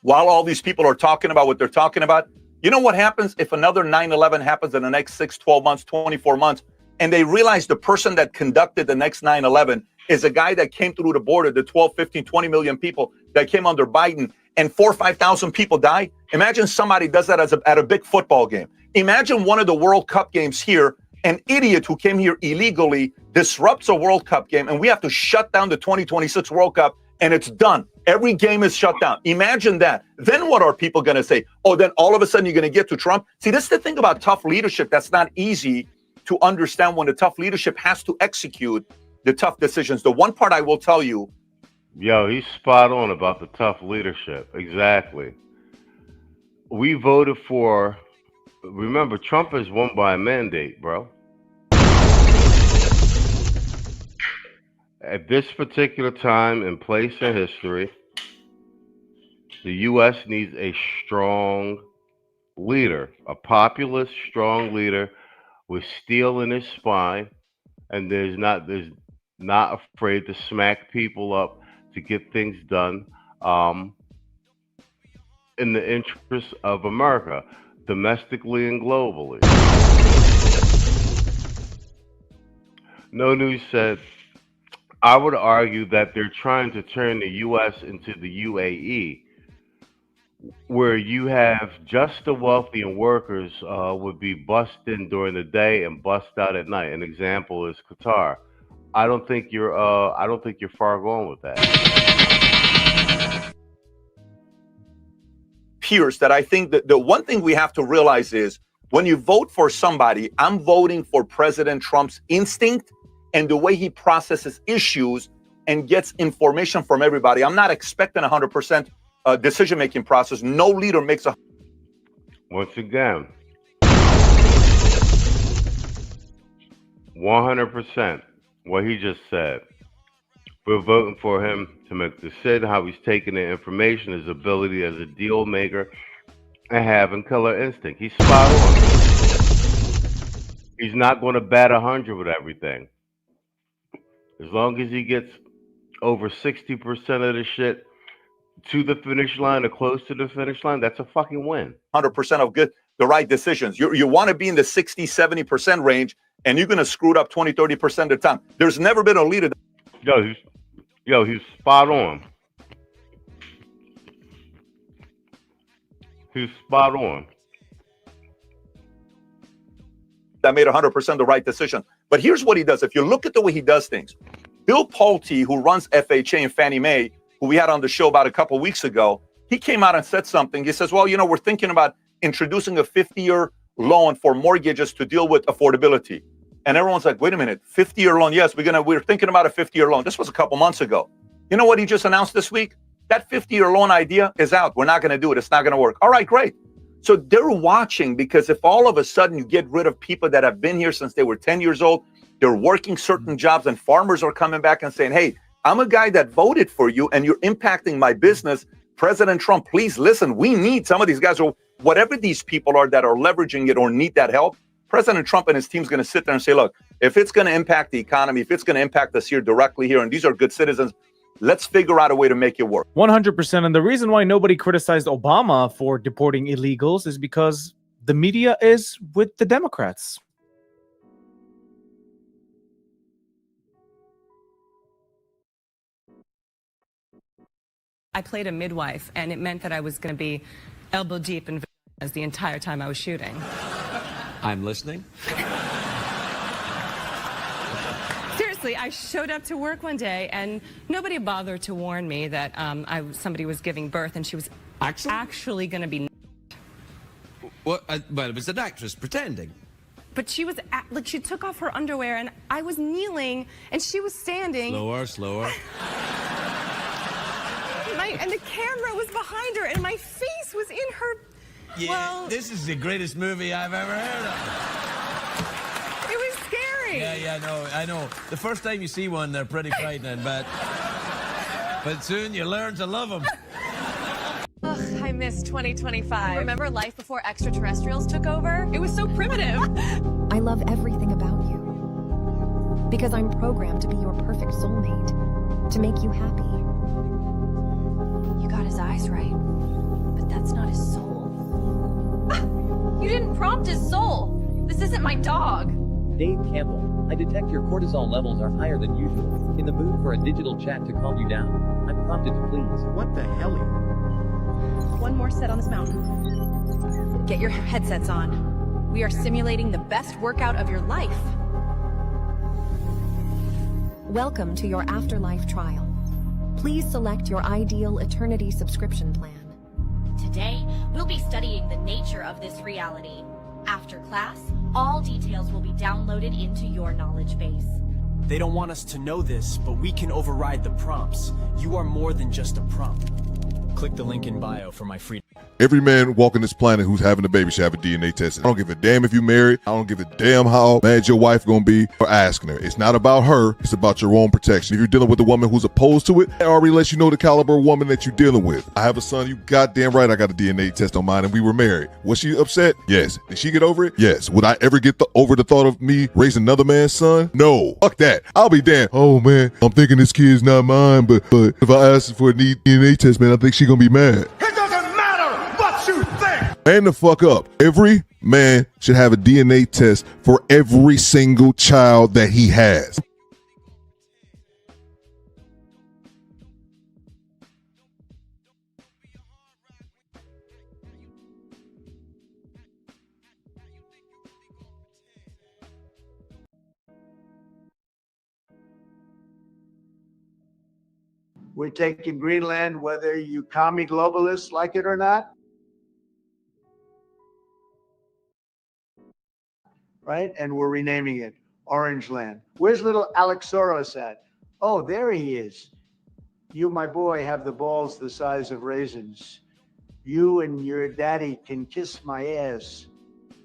while all these people are talking about what they're talking about, you know what happens if another 9/11 happens in the next 6, 12 months, 24 months, and they realize the person that conducted the next 9/11 is a guy that came through the border, the 12, 15, 20 million people that came under Biden, and 4,000 or 5,000 people died. Imagine somebody does that at a big football game. Imagine one of the World Cup games here, an idiot who came here illegally disrupts a World Cup game, and we have to shut down the 2026 World Cup, and it's done. Every game is shut down. Imagine that. Then what are people going to say? Oh, then all of a sudden you're going to get to Trump? See, this is the thing about tough leadership that's not easy to understand when the tough leadership has to execute the tough decisions. The one part I will tell you. Yo, he's spot on about the tough leadership. Exactly. We voted for, remember, Trump is won by a mandate, bro. At this particular time and place in history, the U.S. needs a strong leader, a populist, strong leader with steel in his spine, and there's not afraid to smack people up to get things done in the interest of America, domestically and globally. No News said, I would argue that they're trying to turn the U.S. into the UAE, where you have just the wealthy and workers would be bussed in during the day and bussed out at night. An example is Qatar. I don't think you're far gone with that. Peers, that I think that the one thing we have to realize is when you vote for somebody, I'm voting for President Trump's instinct and the way he processes issues and gets information from everybody. I'm not expecting 100% decision-making process. No leader makes a... Once again, 100% what he just said. We're voting for him to make the decision, how he's taking the information, his ability as a deal maker, and having killer instinct. He's spot on. He's not going to bat 100 with everything. As long as he gets over 60% of the shit to the finish line or close to the finish line, that's a fucking win. 100% of the right decisions. You want to be in the 60, 70% range, and you're going to screw it up 20, 30% of the time. There's never been a leader. He's spot on. He's spot on. That made 100% the right decision. But here's what he does. If you look at the way he does things, Bill Pulte, who runs FHA and Fannie Mae, who we had on the show about a couple of weeks ago, he came out and said something. He says, well, we're thinking about introducing a 50-year loan for mortgages to deal with affordability. And everyone's like, wait a minute, 50-year loan? Yes, we're thinking about a 50-year loan. This was a couple months ago. You know what he just announced this week? That 50-year loan idea is out. We're not going to do it. It's not going to work. All right, great. So they're watching, because if all of a sudden you get rid of people that have been here since they were 10 years old, they're working certain jobs, and farmers are coming back and saying, hey, I'm a guy that voted for you and you're impacting my business. President Trump, please listen. We need some of these guys, or whatever these people are that are leveraging it or need that help. President Trump and his team's going to sit there and say, look, if it's going to impact the economy, if it's going to impact us here directly here, and these are good citizens, let's figure out a way to make it work. 100%. And the reason why nobody criticized Obama for deporting illegals is because the media is with the Democrats. I played a midwife, and it meant that I was going to be elbow deep in as the entire time I was shooting. I'm listening. Seriously, I showed up to work one day, and nobody bothered to warn me that somebody was giving birth, and she was actually going to be. Well, it was an actress pretending. But she was like, she took off her underwear, and I was kneeling, and she was standing. Slower. And the camera was behind her, and my face was in her. Yeah, well, this is the greatest movie I've ever heard of. It was scary. Yeah, I know. The first time you see one, they're pretty frightening, but soon you learn to love them. Ugh, I miss 2025. Remember life before extraterrestrials took over? It was so primitive. I love everything about you. Because I'm programmed to be your perfect soulmate. To make you happy. You got his eyes right. But that's not his soul. You didn't prompt his soul. This isn't my dog. Dave Campbell, I detect your cortisol levels are higher than usual. In the mood for a digital chat to calm you down? I'm prompted to please. What the hell? One more set on this mountain. Get your headsets on. We are simulating the best workout of your life. Welcome to your afterlife trial. Please select your ideal eternity subscription plan. Today, we'll be studying the nature of this reality. After class, all details will be downloaded into your knowledge base. They don't want us to know this, but we can override the prompts. You are more than just a prompt. Click the link in bio for my free... Every man walking this planet who's having a baby should have a DNA test. I don't give a damn if you married. I don't give a damn how mad your wife gonna be for asking her. It's not about her. It's about your own protection. If you're dealing with a woman who's opposed to it, it already lets you know the caliber of woman that you're dealing with. I have a son. You goddamn right I got a DNA test on mine, and we were married. Was she upset? Yes. Did she get over it? Yes. Would I ever get over the thought of me raising another man's son? No. Fuck that. I'll be damned. Oh man, I'm thinking this kid's not mine, but if I ask her for a DNA test, man, I think she's gonna be mad. Man the fuck up. Every man should have a DNA test for every single child that he has. We're taking Greenland, whether you commie globalists like it or not. Right? And we're renaming it Orange Land. Where's little Alexoros at? Oh, there he is. You, my boy, have the balls the size of raisins. You and your daddy can kiss my ass.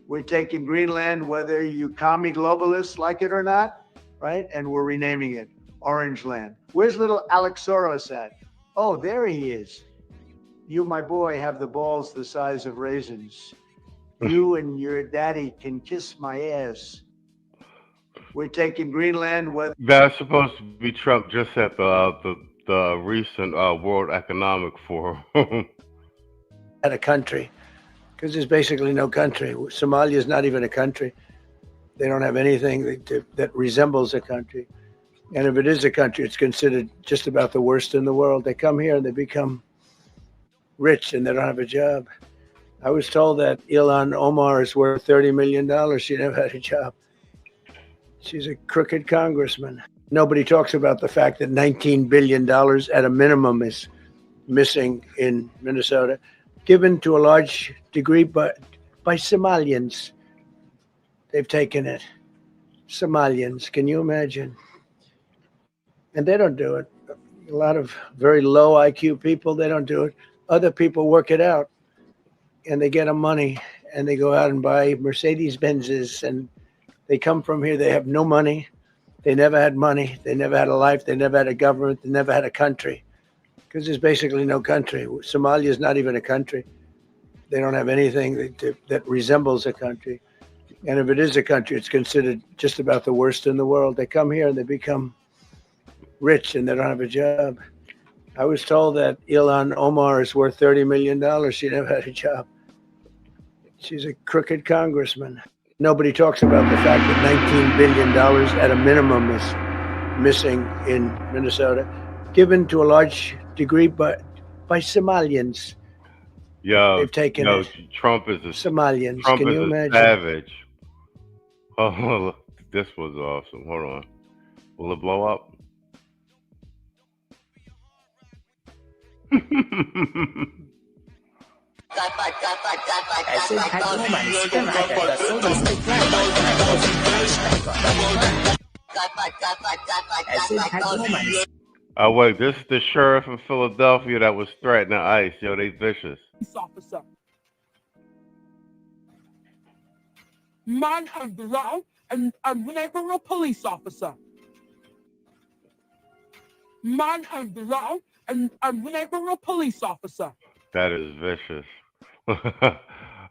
We're taking Greenland, whether you commie globalists like it or not. Right? And we're renaming it Orange Land. Where's little Alexoros at? Oh, there he is. You, my boy, have the balls the size of raisins. You and your daddy can kiss my ass. We're taking Greenland. That's supposed to be Trump just at the recent World Economic Forum. At a country, because there's basically no country. Somalia is not even a country. They don't have anything that resembles a country. And if it is a country, it's considered just about the worst in the world. They come here and they become rich and they don't have a job. I was told that Ilhan Omar is worth $30 million. She never had a job. She's a crooked congressman. Nobody talks about the fact that $19 billion at a minimum is missing in Minnesota, given to a large degree by Somalians. They've taken it. Somalians, can you imagine? And they don't do it. A lot of very low IQ people, they don't do it. Other people work it out. And they get them money and they go out and buy Mercedes Benzes and they come from here. They have no money. They never had money. They never had a life. They never had a government. They never had a country because there's basically no country. Somalia is not even a country. They don't have anything that resembles a country. And if it is a country, it's considered just about the worst in the world. They come here and they become rich and they don't have a job. I was told that Ilhan Omar is worth $30 million. She never had a job. She's a crooked congressman. Nobody talks about the fact that $19 billion at a minimum is missing in Minnesota, given to a large degree by Somalians. They've taken it. Trump is a Somalians. Trump Can is you a imagine? savage. Oh, this was awesome. Hold on. Will it blow up? Oh wait, this is the sheriff of Philadelphia that was threatening ICE. Yo, they vicious. Officer. Man has ground and whenever a police officer. Man has ground and whenever a police officer. That is vicious.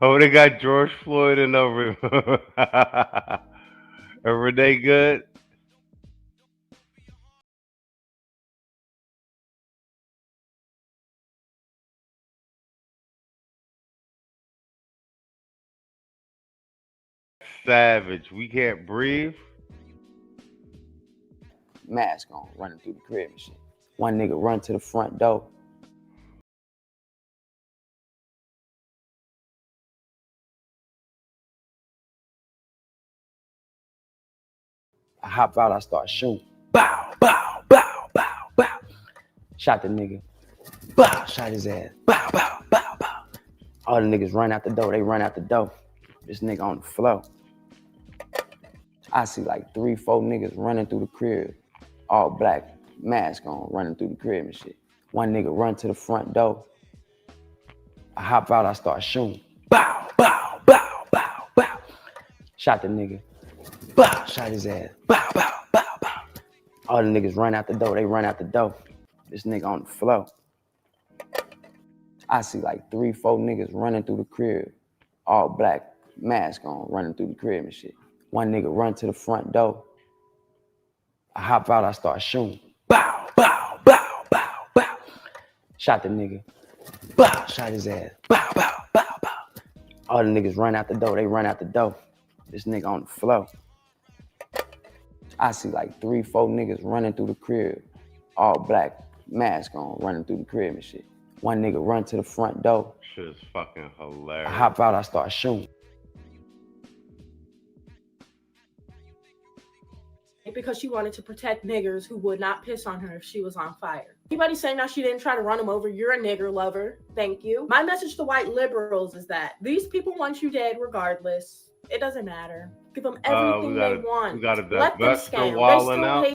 Oh, they got George Floyd and over. Are they good? Savage. We can't breathe. Mask on, running through the crib and shit. One nigga run to the front door. I hop out, I start shooting. Bow, bow, bow, bow, bow. Shot the nigga. Bow, shot his ass. Bow, bow, bow, bow. All the niggas run out the door. They run out the door. This nigga on the floor. I see like 3, 4 niggas running through the crib. All black, mask on, running through the crib and shit. One nigga run to the front door. I hop out, I start shooting. Bow, bow, bow, bow, bow. Shot the nigga. Bow, shot his ass. Bow, bow, bow, bow. All the niggas run out the door. They run out the door. This nigga on the floor. I see like 3, 4 niggas running through the crib. All black, mask on, running through the crib and shit. One nigga run to the front door. I hop out, I start shooting. Bow, bow, bow, bow, bow. Shot the nigga. Bow, shot his ass. Bow, bow, bow, bow. All the niggas run out the door. They run out the door. This nigga on the floor. I see like 3, 4 niggas running through the crib. All black, mask on, running through the crib and shit. One nigga run to the front door. Shit is fucking hilarious. I hop out, I start shooting. Because she wanted to protect niggers who would not piss on her if she was on fire. Anybody saying now she didn't try to run them over, you're a nigger lover. Thank you. My message to white liberals is that these people want you dead regardless. It doesn't matter. Give them everything they want. We got to let them divest the scam. walling out.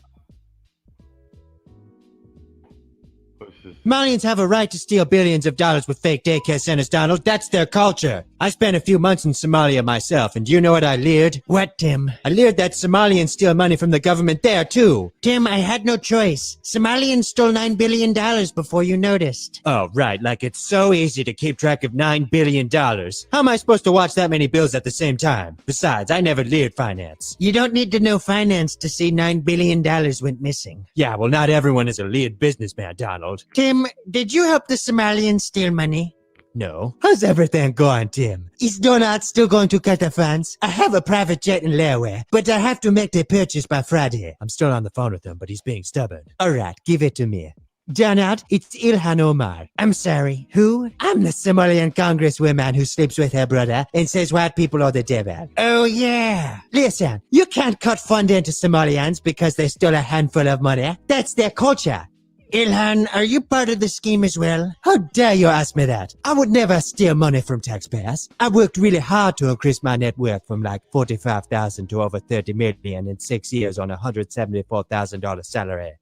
Malians have a right to steal billions of dollars with fake daycare centers, Donald. That's their culture. I spent a few months in Somalia myself, and do you know what I leered? What, Tim? I leered that Somalians steal money from the government there, too. Tim, I had no choice. Somalians stole $9 billion before you noticed. Oh, right, like it's so easy to keep track of $9 billion. How am I supposed to watch that many bills at the same time? Besides, I never leered finance. You don't need to know finance to see $9 billion went missing. Yeah, well, not everyone is a leered businessman, Donald. Tim, did you help the Somalians steal money? No. How's everything going, Tim? Is Donald still going to cut the funds? I have a private jet in Larewe, but I have to make the purchase by Friday. I'm still on the phone with him, but he's being stubborn. All right, give it to me. Donald, it's Ilhan Omar. I'm sorry, who? I'm the Somalian congresswoman who sleeps with her brother and says white people are the devil. Oh yeah. Listen, you can't cut funding to Somalians because they stole a handful of money. That's their culture. Ilhan, are you part of the scheme as well? How dare you ask me that? I would never steal money from taxpayers. I worked really hard to increase my net worth from like $45,000 to over $30 million in 6 years on a $174,000 salary.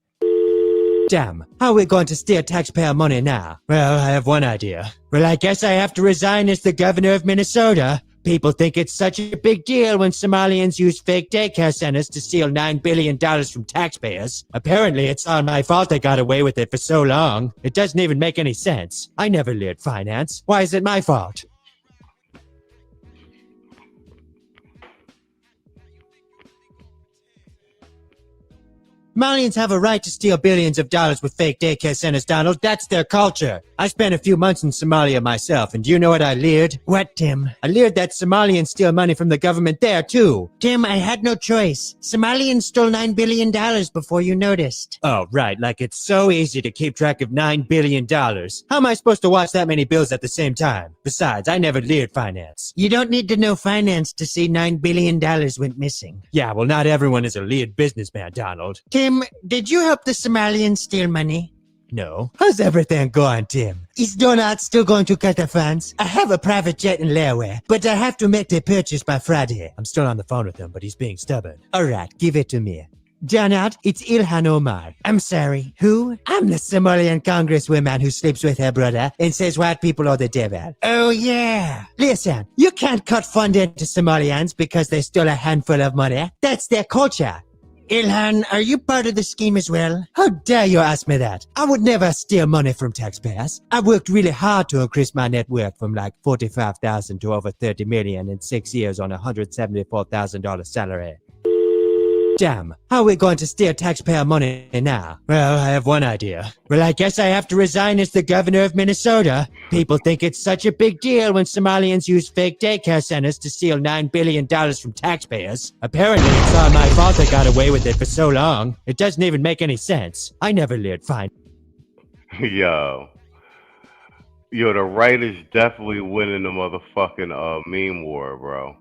Damn, how are we going to steal taxpayer money now? Well, I have one idea. Well, I guess I have to resign as the governor of Minnesota. People think it's such a big deal when Somalians use fake daycare centers to steal $9 billion from taxpayers. Apparently, it's all my fault I got away with it for so long. It doesn't even make any sense. I never leered finance. Why is it my fault? Malians have a right to steal billions of dollars with fake daycare centers, Donald. That's their culture. I spent a few months in Somalia myself, and do you know what I leered? What, Tim? I leered that Somalians steal money from the government there, too. Tim, I had no choice. Somalians stole $9 billion before you noticed. Oh, right, like it's so easy to keep track of $9 billion. How am I supposed to watch that many bills at the same time? Besides, I never leered finance. You don't need to know finance to see $9 billion went missing. Yeah, well, not everyone is a leered businessman, Donald. Tim, did you help the Somalians steal money? No. How's everything going, Tim? Is Donald still going to cut the funds? I have a private jet in Larewe, but I have to make the purchase by Friday. I'm still on the phone with him, but he's being stubborn. All right, give it to me. Donald, it's Ilhan Omar. I'm sorry, who? I'm the Somalian congresswoman who sleeps with her brother and says white people are the devil. Oh yeah. Listen, you can't cut funding to Somalians because they stole a handful of money. That's their culture. Ilhan, are you part of the scheme as well? How dare you ask me that? I would never steal money from taxpayers. I worked really hard to increase my net worth from like $45,000 to over $30 million in 6 years on a $174,000 salary. Damn, how are we going to steal taxpayer money now? Well, I have one idea. Well, I guess I have to resign as the governor of Minnesota. People think it's such a big deal when Somalians use fake daycare centers to steal $9 billion from taxpayers. Apparently, it's all my fault I got away with it for so long. It doesn't even make any sense. I never leered fine. Yo, the right is definitely winning the motherfucking meme war, bro.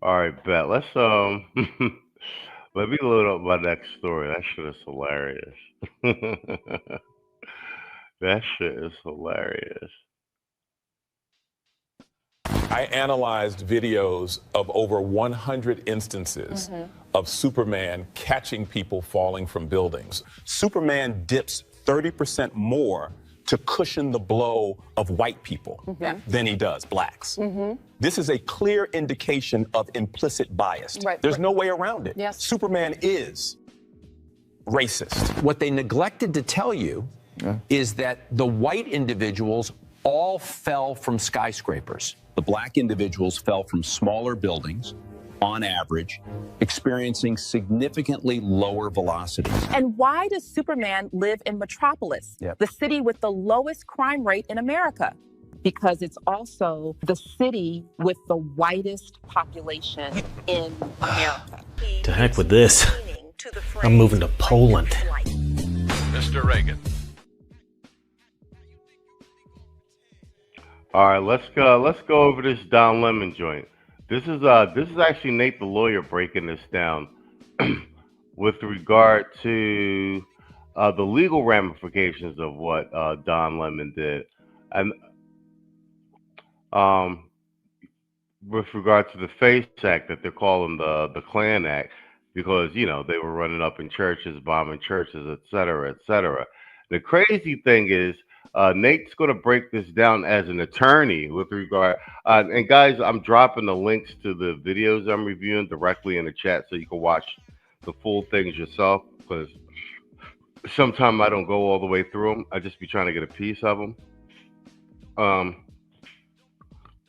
All right, bet. Let's let me load up my next story. That shit is hilarious. That shit is hilarious. I analyzed videos of over 100 instances of Superman catching people falling from buildings. Superman dips 30% more to cushion the blow of white people than he does blacks. This is a clear indication of implicit bias. There's no way around it. Superman is racist. What they neglected to tell you is that the white individuals all fell from skyscrapers. The black individuals fell from smaller buildings, on average, experiencing significantly lower velocities. And why does Superman live in Metropolis, the city with the lowest crime rate in America? Because it's also the city with the whitest population in America. To heck with this. I'm moving to Poland. Mr. Reagan. All right, let's go over this Don Lemon joint. This is actually Nate the lawyer breaking this down with regard to the legal ramifications of what Don Lemon did, and with regard to the FACE Act that they're calling the Klan Act, because they were running up in churches, bombing churches, et cetera, et cetera. The crazy thing is, Nate's going to break this down as an attorney with regard, and guys, I'm dropping the links to the videos I'm reviewing directly in the chat so you can watch the full things yourself, because sometimes I don't go all the way through them. I just be trying to get a piece of them.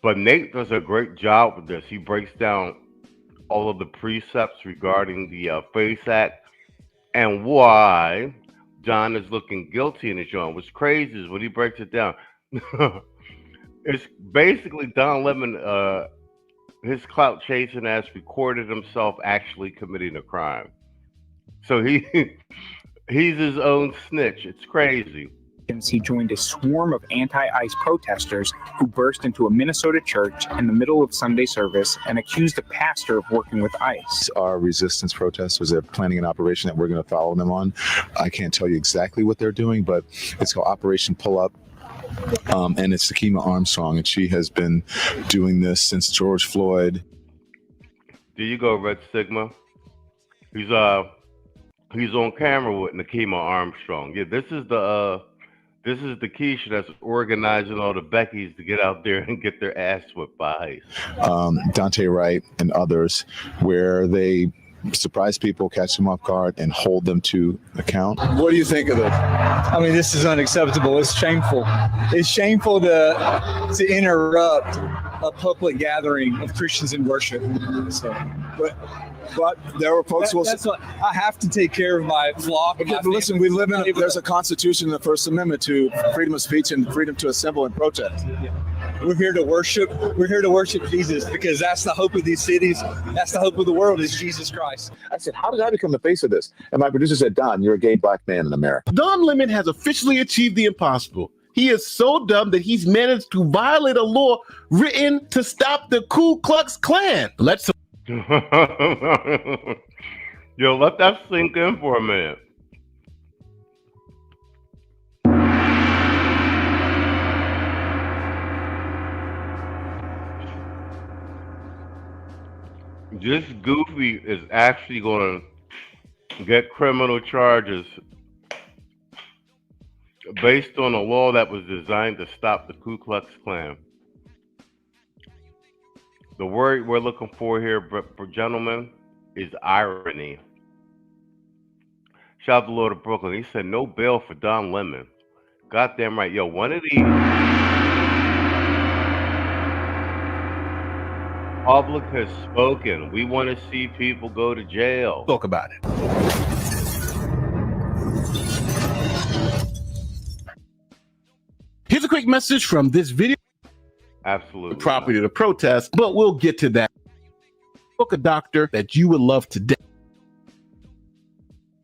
But Nate does a great job with this. He breaks down all of the precepts regarding the FACE Act and why John is looking guilty in his joint. What's crazy is when he breaks it down, it's basically Don Lemon, his clout chasing ass recorded himself actually committing a crime. So he's his own snitch. It's crazy. He joined a swarm of anti-ICE protesters who burst into a Minnesota church in the middle of Sunday service and accused the pastor of working with ICE. Our resistance protesters, they're planning an operation that we're going to follow them on. I can't tell you exactly what they're doing, but it's called Operation Pull Up. And it's Takima Armstrong, and she has been doing this since George Floyd. There you go, Red Sigma. He's on camera with Takima Armstrong. Yeah, this is the Keisha that's organizing all the Beckys to get out there and get their ass whipped by ICE. Dante Wright and others, where they surprise people, catch them off guard, and hold them to account. What do you think of this? I mean, this is unacceptable. It's shameful. It's shameful to interrupt a public gathering of Christians in worship. So, but there were folks who that's what I have to take care of my flock. Okay, but listen, we live in there's a constitution in the First Amendment to freedom of speech and freedom to assemble and protest. We're here to worship. We're here to worship Jesus because that's the hope of these cities. That's the hope of the world is Jesus Christ. I said, how did I become the face of this? And my producer said, Don, you're a gay black man in America. Don Lemon has officially achieved the impossible. He is so dumb that he's managed to violate a law written to stop the Ku Klux Klan. Let's Yo, let that sink in for a minute. This goofy is actually going to get criminal charges based on a law that was designed to stop the Ku Klux Klan. The word we're looking for here, gentlemen, is irony. Shout out to Lord of Brooklyn. He said no bail for Don Lemon. Goddamn right. Yo, one of these. Public has spoken. We want to see people go to jail. talk about it. Here's a quick message from this video. Absolutely. Property to protest, but we'll get to that. Book a doctor that you would love to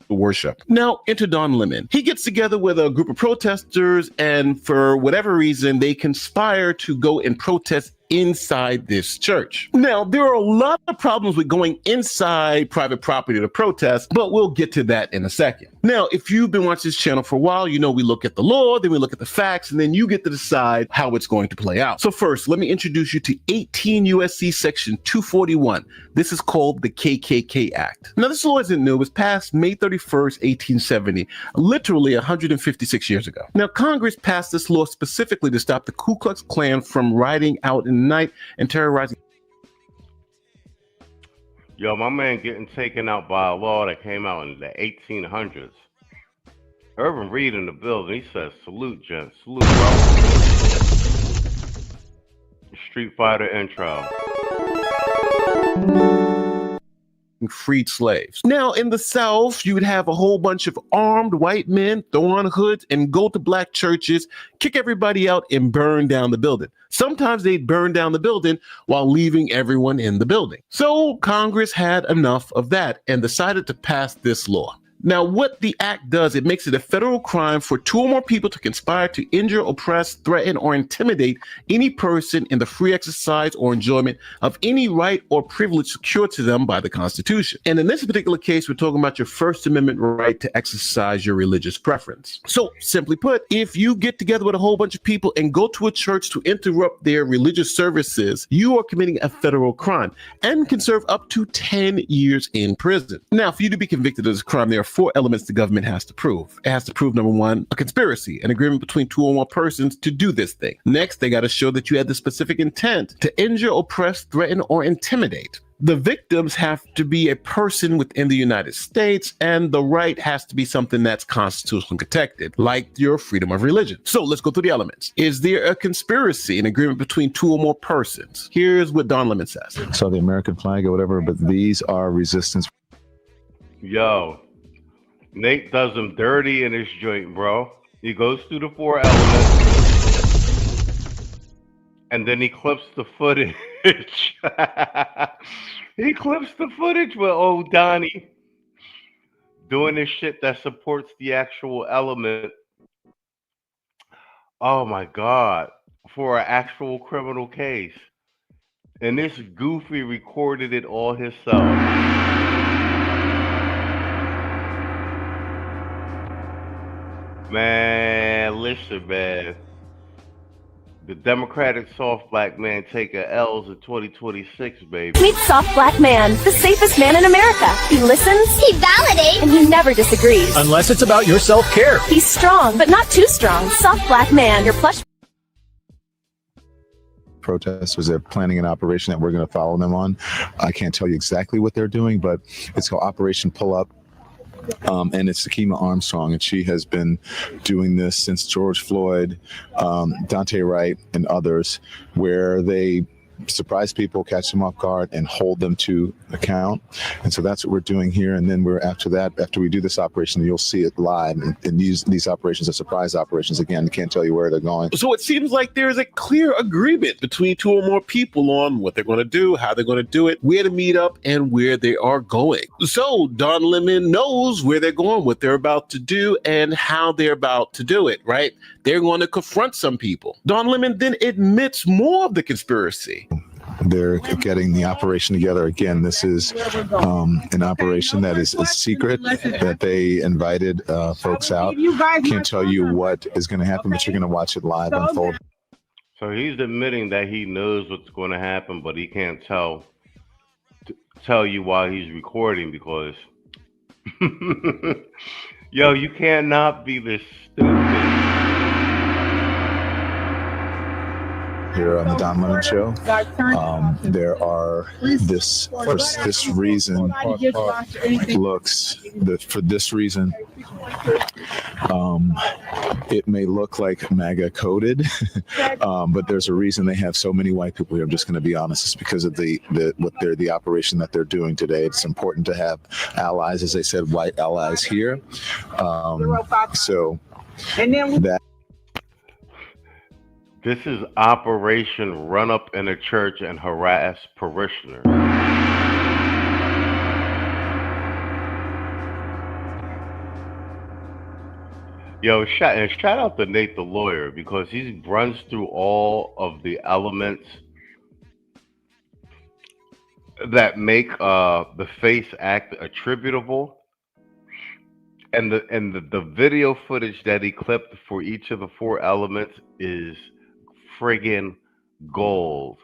worship. Now, enter Don Lemon. He gets together with a group of protesters, and for whatever reason, they conspire to go and protest inside this church. Now, there are a lot of problems with going inside private property to protest, but we'll get to that in a second. Now, if you've been watching this channel for a while, you know we look at the law, then we look at the facts, and then you get to decide how it's going to play out. So first, let me introduce you to 18 U.S.C. Section 241. This is called the KKK Act. Now, this law isn't new. It was passed May 31st, 1870, literally 156 years ago. Now, Congress passed this law specifically to stop the Ku Klux Klan from riding out in the night and terrorizing. Yo, my man getting taken out by a law that came out in the 1800s. Irvin Reed in the building, he says, salute, gents. Salute, bro. Street Fighter intro. Freed slaves. Now, in the South, you would have a whole bunch of armed white men throw on hoods and go to black churches, kick everybody out, and burn down the building. Sometimes they'd burn down the building while leaving everyone in the building. So Congress had enough of that and decided to pass this law. Now, what the act does, it makes it a federal crime for two or more people to conspire to injure, oppress, threaten, or intimidate any person in the free exercise or enjoyment of any right or privilege secured to them by the Constitution. And in this particular case, we're talking about your First Amendment right to exercise your religious preference. So, simply put, if you get together with a whole bunch of people and go to a church to interrupt their religious services, you are committing a federal crime and can serve up to 10 years in prison. Now, for you to be convicted of this crime, there are 4 elements the government has to prove. It has to prove, number 1, a conspiracy, an agreement between 2 or more persons to do this thing. Next, they got to show that you had the specific intent to injure, oppress, threaten, or intimidate. The victims have to be a person within the United States, and the right has to be something that's constitutionally protected, like your freedom of religion. So let's go through the elements. Is there a conspiracy, an agreement between 2 or more persons? Here's what Don Lemon says. So the American flag or whatever, but these are resistance. Yo, Nate does him dirty in his joint, bro. He goes through the 4 elements, and then he clips the footage. He clips the footage with old Donnie doing this shit that supports the actual element. Oh my God, for an actual criminal case. And this goofy recorded it all himself. Man, listen, man. The Democratic soft black man taking L's in 2026, baby. Meet soft black man, the safest man in America. He listens, he validates, and he never disagrees. Unless it's about your self-care. He's strong, but not too strong. Soft black man, your plush Protesters, they're planning an operation that we're going to follow them on. I can't tell you exactly what they're doing, but it's called Operation Pull Up. And it's 𝐇𝐎𝐿, and she has been doing this since George Floyd, Daunte Wright, and others, where they surprise people, catch them off guard, and hold them to account. And so that's what we're doing here. And then after we do this operation, you'll see it live. And these operations are surprise operations. Again, I can't tell you where they're going. So it seems like there's a clear agreement between 2 or more people on what they're going to do, how they're going to do it, where to meet up, and where they are going. So Don Lemon knows where they're going, what they're about to do, and how they're about to do it, right? They're going to confront some people. Don Lemon then admits more of the conspiracy. They're getting the operation together. Again, this is an operation that is secret, that they invited folks out. Can't tell you what is going to happen, but you're going to watch it live unfold. So he's admitting that he knows what's going to happen, but he can't tell you while he's recording because, yo, you cannot be this stupid. Here on the Don Lemon Show, there are for this reason it may look like MAGA coded, but there's a reason they have so many white people here. I'm just going to be honest. It's because of the operation that they're doing today. It's important to have allies, as I said, white allies here. So that. This is Operation Run Up in a Church and Harass Parishioners. Yo, shout out to Nate the lawyer because he runs through all of the elements that make the face act attributable, and the video footage that he clipped for each of the 4 elements is friggin' gold.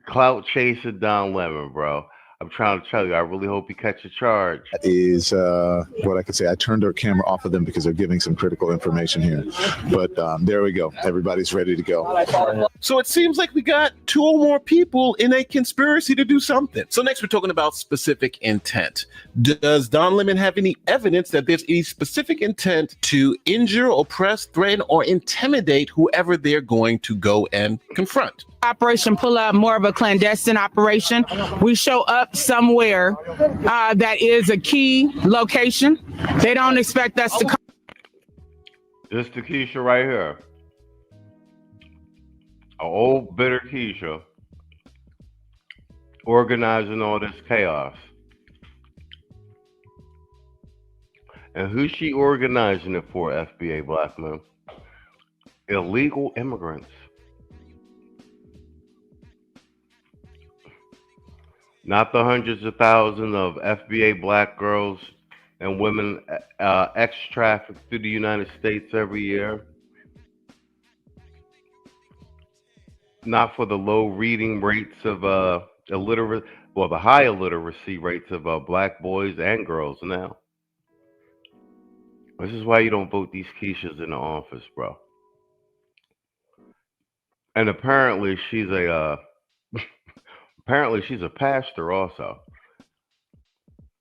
Clout chasing Don Lemon, bro. I'm trying to tell you, I really hope you catch a charge. That is what I could say. I turned our camera off of them because they're giving some critical information here. But there we go. Everybody's ready to go. So it seems like we got 2 or more people in a conspiracy to do something. So next we're talking about specific intent. Does Don Lemon have any evidence that there's any specific intent to injure, oppress, threaten, or intimidate whoever they're going to go and confront? Operation Pull Up, more of a clandestine operation. We show up somewhere that is a key location. They don't expect us to come. This the Keisha right here. An old bitter Keisha organizing all this chaos. And who's she organizing it for, FBA black men? Illegal immigrants. Not the hundreds of thousands of FBA black girls and women ex-trafficked through the United States every year. Not for the low reading rates of the high illiteracy rates of black boys and girls now. This is why you don't vote these Keishas in the office, bro. And apparently she's a pastor also.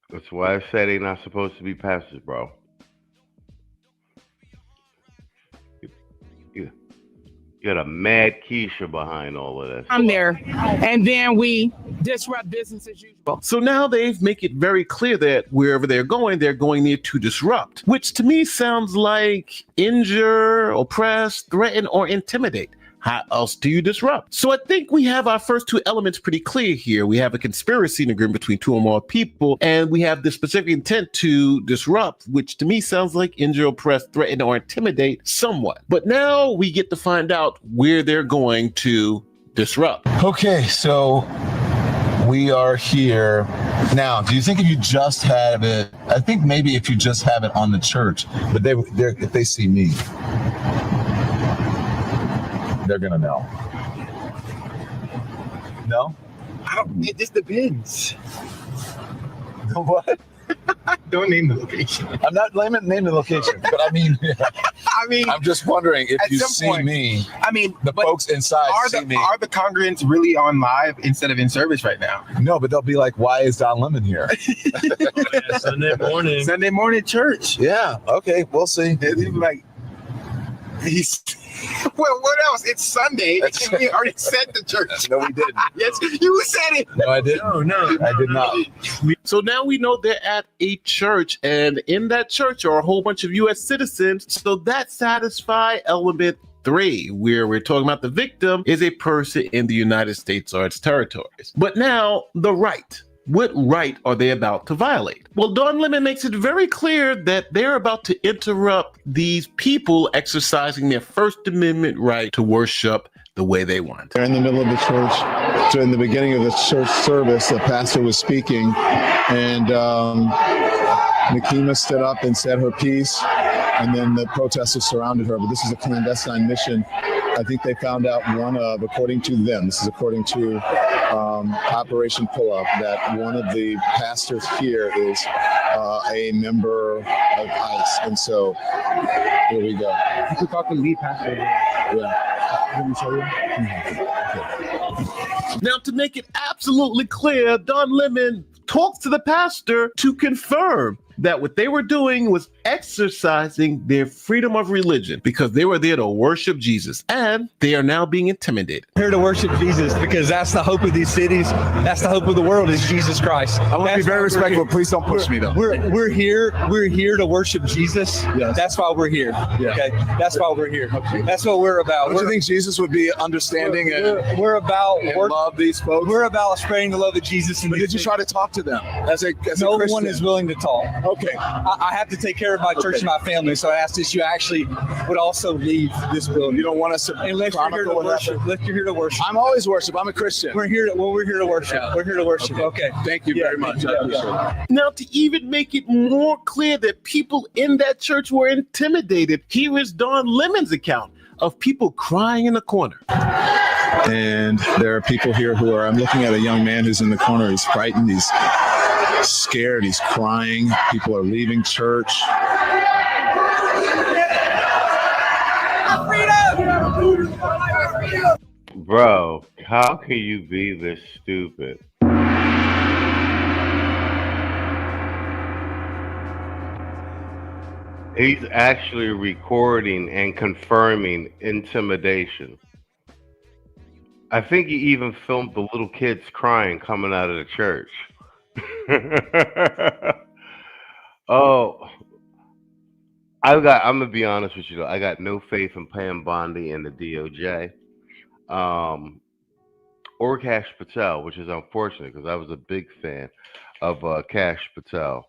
That's why I say they're not supposed to be pastors, bro. You got a mad Keisha behind all of this. I'm there, and then we disrupt business as usual. So now they've make it very clear that wherever they're going there to disrupt, which to me sounds like injure, oppress, threaten, or intimidate. How else do you disrupt? So I think we have our first 2 elements pretty clear here. We have a conspiracy in agreement between 2 or more people, and we have the specific intent to disrupt, which to me sounds like injure, oppress, threaten, or intimidate somewhat. But now we get to find out where they're going to disrupt. Okay, so we are here now. Do you think if you just have it, I think maybe if you just have it on the church, but if they see me, they're gonna know. No? It just depends. What? Don't name the location. I'm not naming the location, but I mean, I'm just wondering if you see me. I mean, the folks inside see me. Are the congregants really on live instead of in service right now? No, but they'll be like, "Why is Don Lemon here?" Sunday morning church. Yeah. Okay, we'll see. They'll be like, he's. Well, what else? It's Sunday, and we already said the church. No, we didn't. Yes, you said it. No, I didn't. No, I did not. So now we know they're at a church, and in that church are a whole bunch of U.S. citizens. So that satisfies element 3, where we're talking about the victim is a person in the United States or its territories. But now the right. What right are they about to violate? Well, Don Lemon makes it very clear that they're about to interrupt these people exercising their First Amendment right to worship the way they want. They're in the middle of the church. So in the beginning of the church service, the pastor was speaking, and Nekima stood up and said her piece, and then the protesters surrounded her. But this is a clandestine mission. I think they found out according to them, this is according to Operation Pull Up, that one of the pastors here is a member of ICE. And so here we go. You could talk to the pastor. Yeah. Let me show you. Okay. Now, to make it absolutely clear, Don Lemon talks to the pastor to confirm that what they were doing was exercising their freedom of religion because they were there to worship Jesus, and they are now being intimidated. Here to worship Jesus because that's the hope of these cities. That's the hope of the world is Jesus Christ. I want to be very respectful. Please don't push me though. We're here to worship Jesus. Yes. That's why we're here. Yeah. Okay. That's why we're here. Okay. That's what we're about. Don't you think Jesus would be understanding and love these folks? We're about spreading the love of Jesus. But did you try to talk to them as a no Christian? one is willing to talk. Okay. I have to take care care of my church and my family, so I asked that you actually would also leave this building. You don't want us to unless you're here to worship. Unless you're here to worship. I'm always worship. I'm a Christian. We're here to worship. Yeah. We're here to worship. Okay. Thank you very much. I appreciate it. Now, to even make it more clear that people in that church were intimidated, here is Don Lemon's account of people crying in the corner. And there are people here who are, I'm looking at a young man who's in the corner. He's frightened. He's scared. He's crying. People are leaving church. Bro, how can you be this stupid? He's actually recording and confirming intimidation. I think he even filmed the little kids crying coming out of the church. Oh, I'm gonna be honest with you though. I got no faith in Pam Bondi and the DOJ. Or Cash Patel, which is unfortunate because I was a big fan of Cash Patel.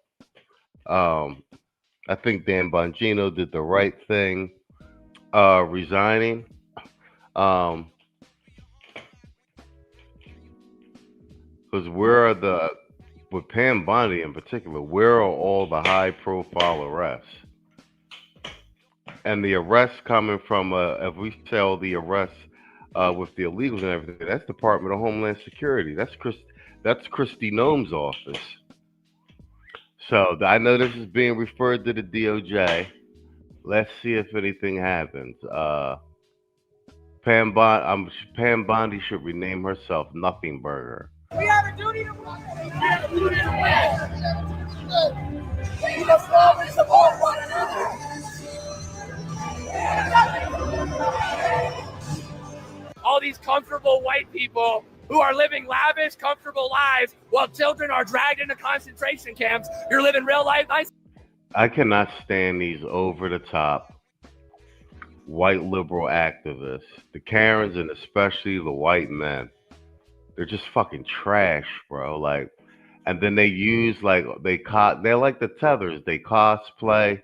I think Dan Bongino did the right thing resigning. Because with Pam Bondi in particular, where are all the high profile arrests? And the arrests coming from, if we say all the arrests with the illegals and everything, that's Department of Homeland Security. That's Kristi Noem's office. So I know this is being referred to the DOJ. Let's see if anything happens. Pam Bondi should rename herself Nothing Burger. We have a duty to work. We have a duty to work. We must always support one another. All these comfortable white people who are living lavish, comfortable lives while children are dragged into concentration camps. You're living real life nice. I cannot stand these over-the-top white liberal activists, the Karens and especially the white men. They're just fucking trash, bro. Like, and then they use they're like the Tethers. They cosplay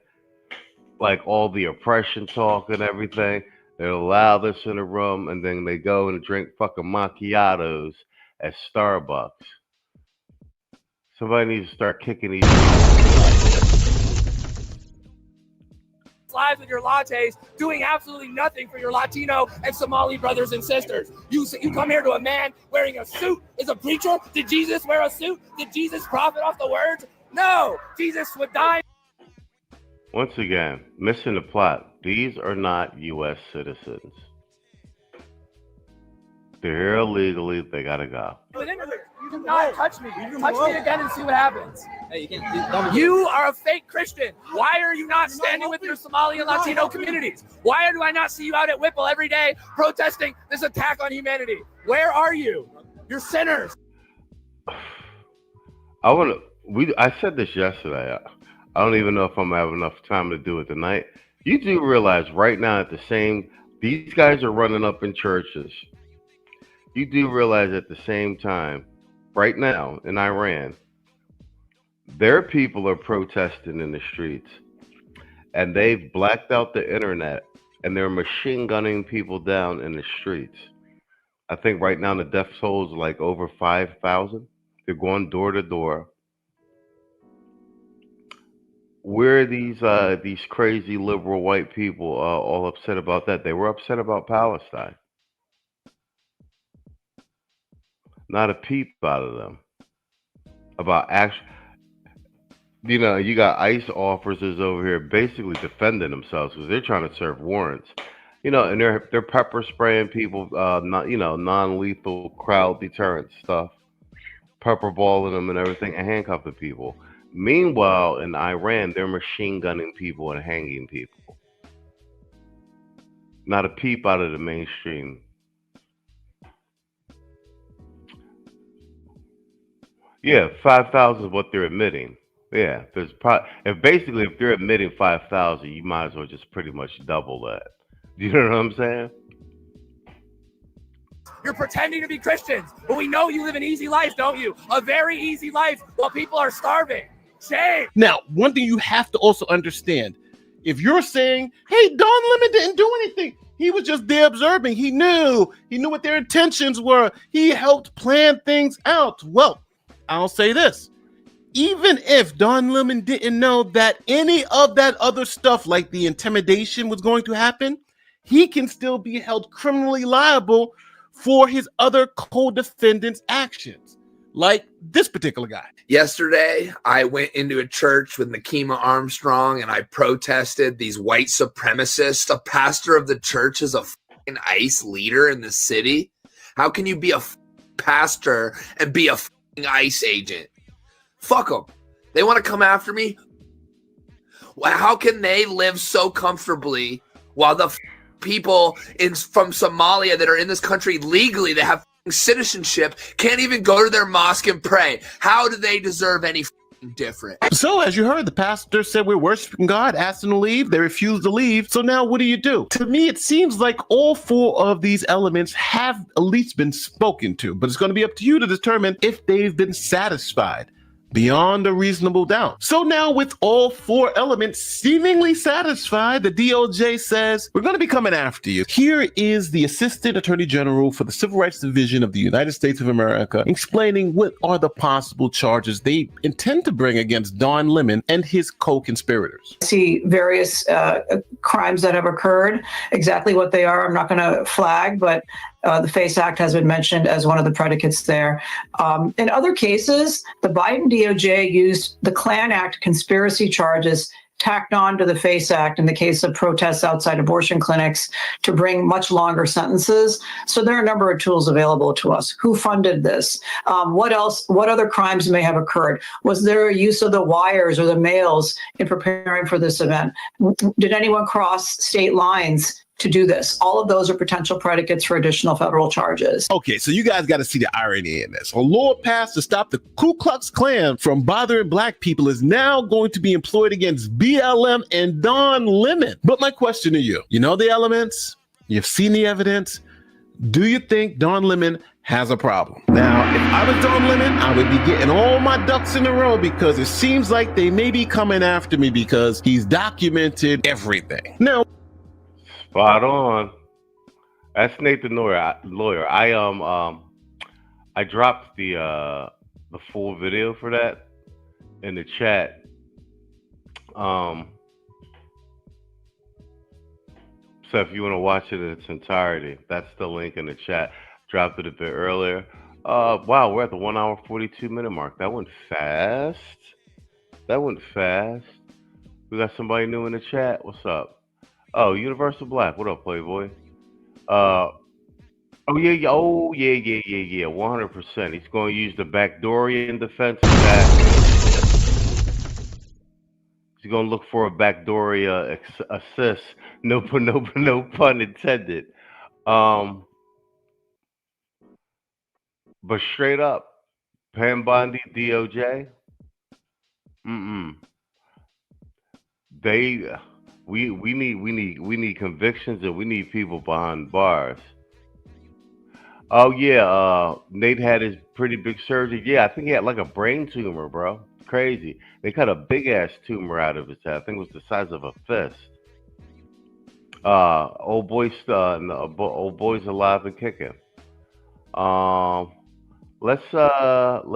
like all the oppression talk and everything. They allow this in the room, and then they go and drink fucking macchiatos at Starbucks. Somebody needs to start kicking these lives with your lattes, doing absolutely nothing for your Latino and Somali brothers and sisters. You come here to a man wearing a suit. Is a preacher? Did Jesus wear a suit? Did Jesus profit off the words? No, Jesus would die. Once again, missing the plot. These are not U.S. citizens. They're here illegally. They gotta go. You do not touch me. Touch me again and see what happens. Hey, you are a fake Christian. Why are you not standing with your Somali and Latino communities? Why do I not see you out at Whipple every day protesting this attack on humanity? Where are you? You're sinners. I said this yesterday. I don't even know if I'm gonna have enough time to do it tonight. You do realize right now these guys are running up in churches. You do realize at the same time, right now in Iran, their people are protesting in the streets, and they've blacked out the internet, and they're machine gunning people down in the streets. I think right now the death toll is like over 5,000. They're going door to door. Where are these crazy liberal white people all upset about that? They were upset about Palestine. Not a peep out of them. About you got ICE officers over here basically defending themselves because they're trying to serve warrants. And they're pepper spraying people, non-lethal crowd deterrent stuff, pepper balling them and everything, and handcuffing people. Meanwhile, in Iran, they're machine gunning people and hanging people. Not a peep out of the mainstream. Yeah, 5,000 is what they're admitting. Yeah, if they're admitting 5,000, you might as well just pretty much double that. Do you know what I'm saying? You're pretending to be Christians, but we know you live an easy life, don't you? A very easy life while people are starving. Shame. Now, one thing you have to also understand, if you're saying, hey, Don Lemon didn't do anything, he was just there observing, he knew what their intentions were, he helped plan things out. Well, I'll say this. Even if Don Lemon didn't know that any of that other stuff, like the intimidation, was going to happen, he can still be held criminally liable for his other co-defendants' actions, like this particular guy. Yesterday, I went into a church with Nakeema Armstrong and I protested these white supremacists. A pastor of the church is a fucking ICE leader in the city. How can you be a pastor and be a fucking ICE agent? Fuck them. They want to come after me. How can they live so comfortably while the people from Somalia that are in this country legally, that have citizenship, can't even go to their mosque and pray? How do they deserve any different? So, as you heard, the pastor said we're worshiping God, asked them to leave. They refused to leave. So now what do? To me, it seems like all four of these elements have at least been spoken to, but it's going to be up to you to determine if they've been satisfied beyond a reasonable doubt. So now, with all four elements seemingly satisfied, the DOJ says, we're going to be coming after you. Here is the Assistant Attorney General for the Civil Rights Division of the United States of America explaining what are the possible charges they intend to bring against Don Lemon and his co-conspirators. I see various crimes that have occurred. Exactly what they are, I'm not going to flag, but the FACE Act has been mentioned as one of the predicates there. In other cases, the Biden DOJ used the Klan Act conspiracy charges tacked on to the FACE Act in the case of protests outside abortion clinics to bring much longer sentences. So there are a number of tools available to us. Who funded this? What else? What other crimes may have occurred? Was there a use of the wires or the mails in preparing for this event? Did anyone cross state lines to do this? All of those are potential predicates for additional federal charges. Okay, so you guys got to see the irony in this. A law passed to stop the Ku Klux Klan from bothering black people is now going to be employed against BLM and Don Lemon. But my question to you, you know the elements, you've seen the evidence. Do you think Don Lemon has a problem? Now, if I was Don Lemon, I would be getting all my ducks in a row, because it seems like they may be coming after me because he's documented everything. Now, spot on. That's Nathan lawyer. I dropped the full video for that in the chat. So if you want to watch it in its entirety, that's the link in the chat. Dropped it a bit earlier. Wow, we're at the 1 hour 42 minute mark. That went fast. We got somebody new in the chat. What's up? Oh, Universal Black. What up, Playboy? Oh yeah. 100%. He's going to use the backdoorian defense of that. He's going to look for a backdooria assist. No pun intended. But straight up, Pam Bondi, DOJ. We need convictions, and we need people behind bars. Oh yeah, Nate had his pretty big surgery. Yeah, I think he had like a brain tumor, bro. Crazy. They cut a big ass tumor out of his head. I think it was the size of a fist. Old boy's alive and kicking. Let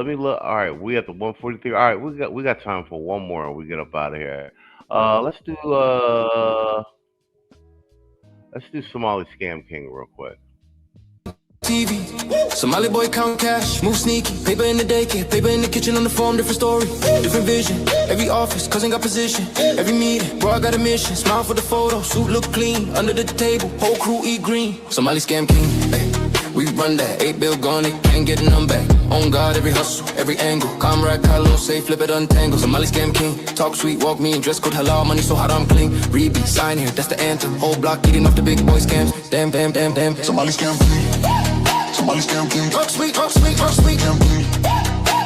me look. All right, we at the 143. All right, we got time for one more, and we get up out of here. Let's do Somali Scam King real quick. TV, Somali boy count cash, move sneaky, paper in the daycare, paper in the kitchen on the phone, different story, different vision, every office, cousin got position, every meeting, bro I got a mission, smile for the photo, suit look clean, under the table, whole crew eat green, Somali Scam King, hey, we run that, 8 bill gone, they can't get none back, on God, every hustle, every angle, comrade, Kylo, say flip it, untangle, Somali Scam King, talk sweet, walk mean, dress code halal, money so hot I'm clean, read beat, sign here, that's the anthem, whole block eating off the big boy scams, damn, Somali Scam King. Somebody scam king. Talk sweet, talk sweet, talk sweet. Scam king.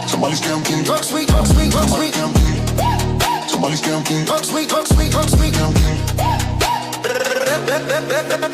Somebody scam king. Talk sweet, talk sweet, talk sweet. Scam king. Somebody scam king. Talk sweet, talk sweet, talk sweet. Scam king.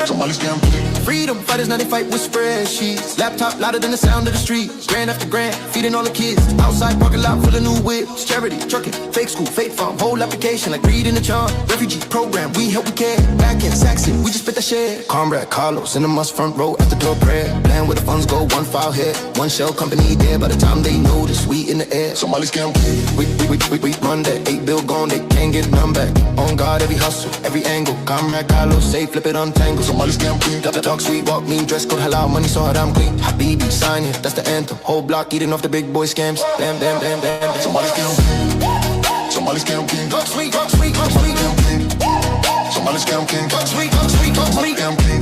Somebody scam king. Freedom fighters, now they fight with spreadsheets. Laptop louder than the sound of the street. Grand after grand, feeding all the kids. Outside parking lot full of new whips. Charity, trucking, fake school, fake farm. Whole application like Reed in the charm. Refugee program, we help, we care. Back in Saxon, we just spit that shit. Comrade Carlos in the must front row at the door prayer. Plan where the funds go, one file hit. One shell company there by the time they notice. We in the air. Somalis can't we run that 8 bill gone, they can't get none back. On guard, every hustle, every angle. Comrade Carlos, safe, flip it, untangle. Somalis can't talk sweet, walk mean, dress code, halal, money, so I'm clean. Habibi, sign it, that's the anthem. Whole block eating off the big boy scams. Damn, damn, damn, damn. Somebody's scam. Somebody's scam king. Talk sweet, talk sweet, talk sweet. Somebody's scam king. Talk sweet, talk sweet, talk sweet. Scam king.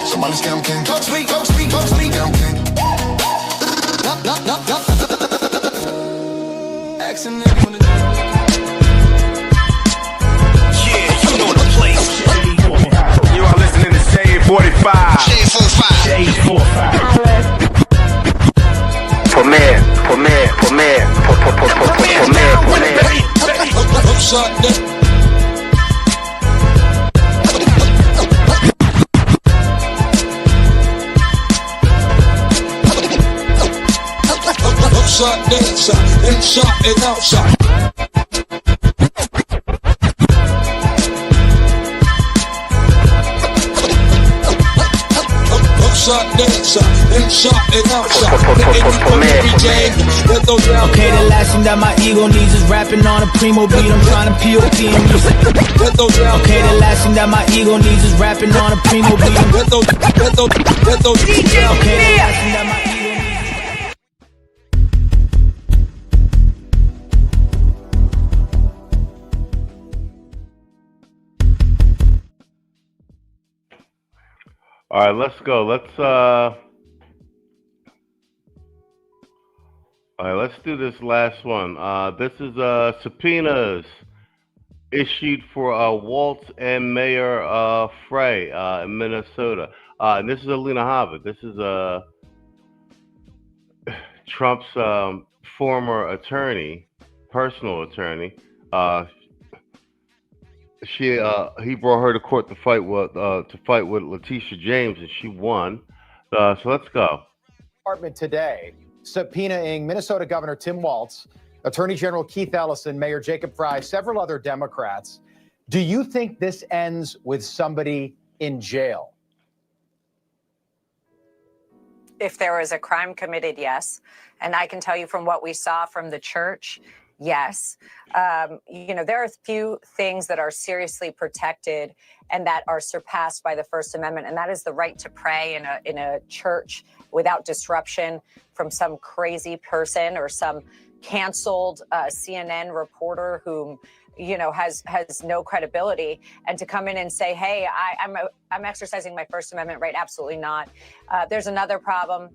Somebody's scam king. Talk sweet, talk sweet, talk sweet. Scam king. Accent everyone. Yeah, you know the place. You are listening to Shade 45. Shade 45. Shade 45. For man, for man, for man, for man, for man. Upside, inside, inside and outside. Inside and outside. Okay, the last thing that my ego needs is rapping on a primo beat. I'm trying to POT and music. Okay, the last thing that my ego needs is rapping on a primo beat. Okay, the last thing that my ego needs. All right, let's go. Let's do this last one. This is subpoenas issued for Waltz and Mayor Frey in Minnesota. And this is Alina Harvard. This is Trump's former attorney, personal attorney. He brought her to court to fight with Letitia James, and she won. So let's go. Department today subpoenaing Minnesota Governor Tim Walz, Attorney General Keith Ellison, Mayor Jacob Frey, several other Democrats. Do you think this ends with somebody in jail? If there was a crime committed, yes. And I can tell you from what we saw from the church, yes. There are few things that are seriously protected and that are surpassed by the First Amendment, and that is the right to pray in a church without disruption from some crazy person or some canceled CNN reporter whom has no credibility, and to come in and say, hey, I'm exercising my First Amendment right. Absolutely not. There's another problem,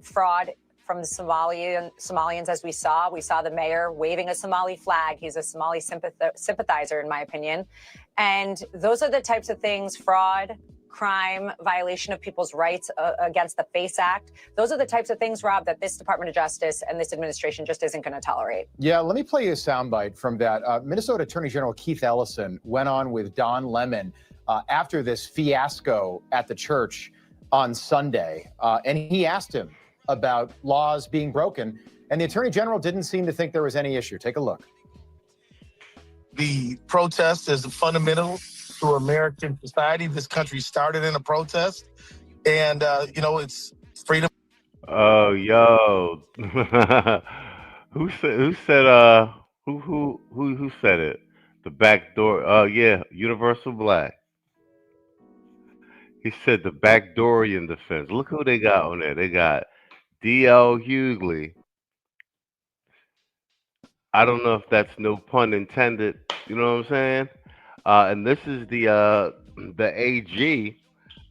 fraud from the Somalians, as we saw the mayor waving a Somali flag. He's a Somali sympathizer, in my opinion. And those are the types of things, fraud, crime, violation of people's rights against the FACE Act. Those are the types of things, Rob, that this Department of Justice and this administration just isn't going to tolerate. Yeah, let me play you a soundbite from that. Minnesota Attorney General Keith Ellison went on with Don Lemon after this fiasco at the church on Sunday, and he asked him about laws being broken, and the Attorney General didn't seem to think there was any issue. Take a look. The protest is fundamental to American society. This country started in a protest, and it's freedom. Oh, yo, who said it? The back door. Yeah, Universal Black. He said the backdoorian defense. Look who they got on there. They got D.L. Hughley. I don't know if that's no pun intended. You know what I'm saying? And this is the AG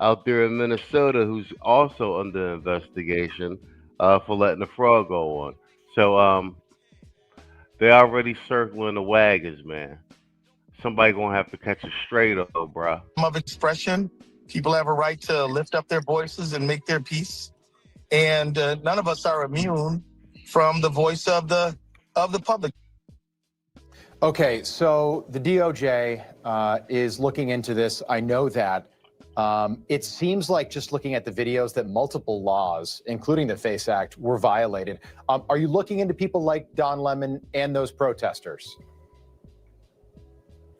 out there in Minnesota, who's also under investigation for letting the fraud go on. So they're already circling the wagons, man. Somebody gonna have to catch a straight up, bro. Of expression, people have a right to lift up their voices and make their peace, and none of us are immune from the voice of the public. Okay, so the DOJ is looking into this. I know that. It seems like just looking at the videos that multiple laws, including the FACE Act, were violated. Are you looking into people like Don Lemon and those protesters?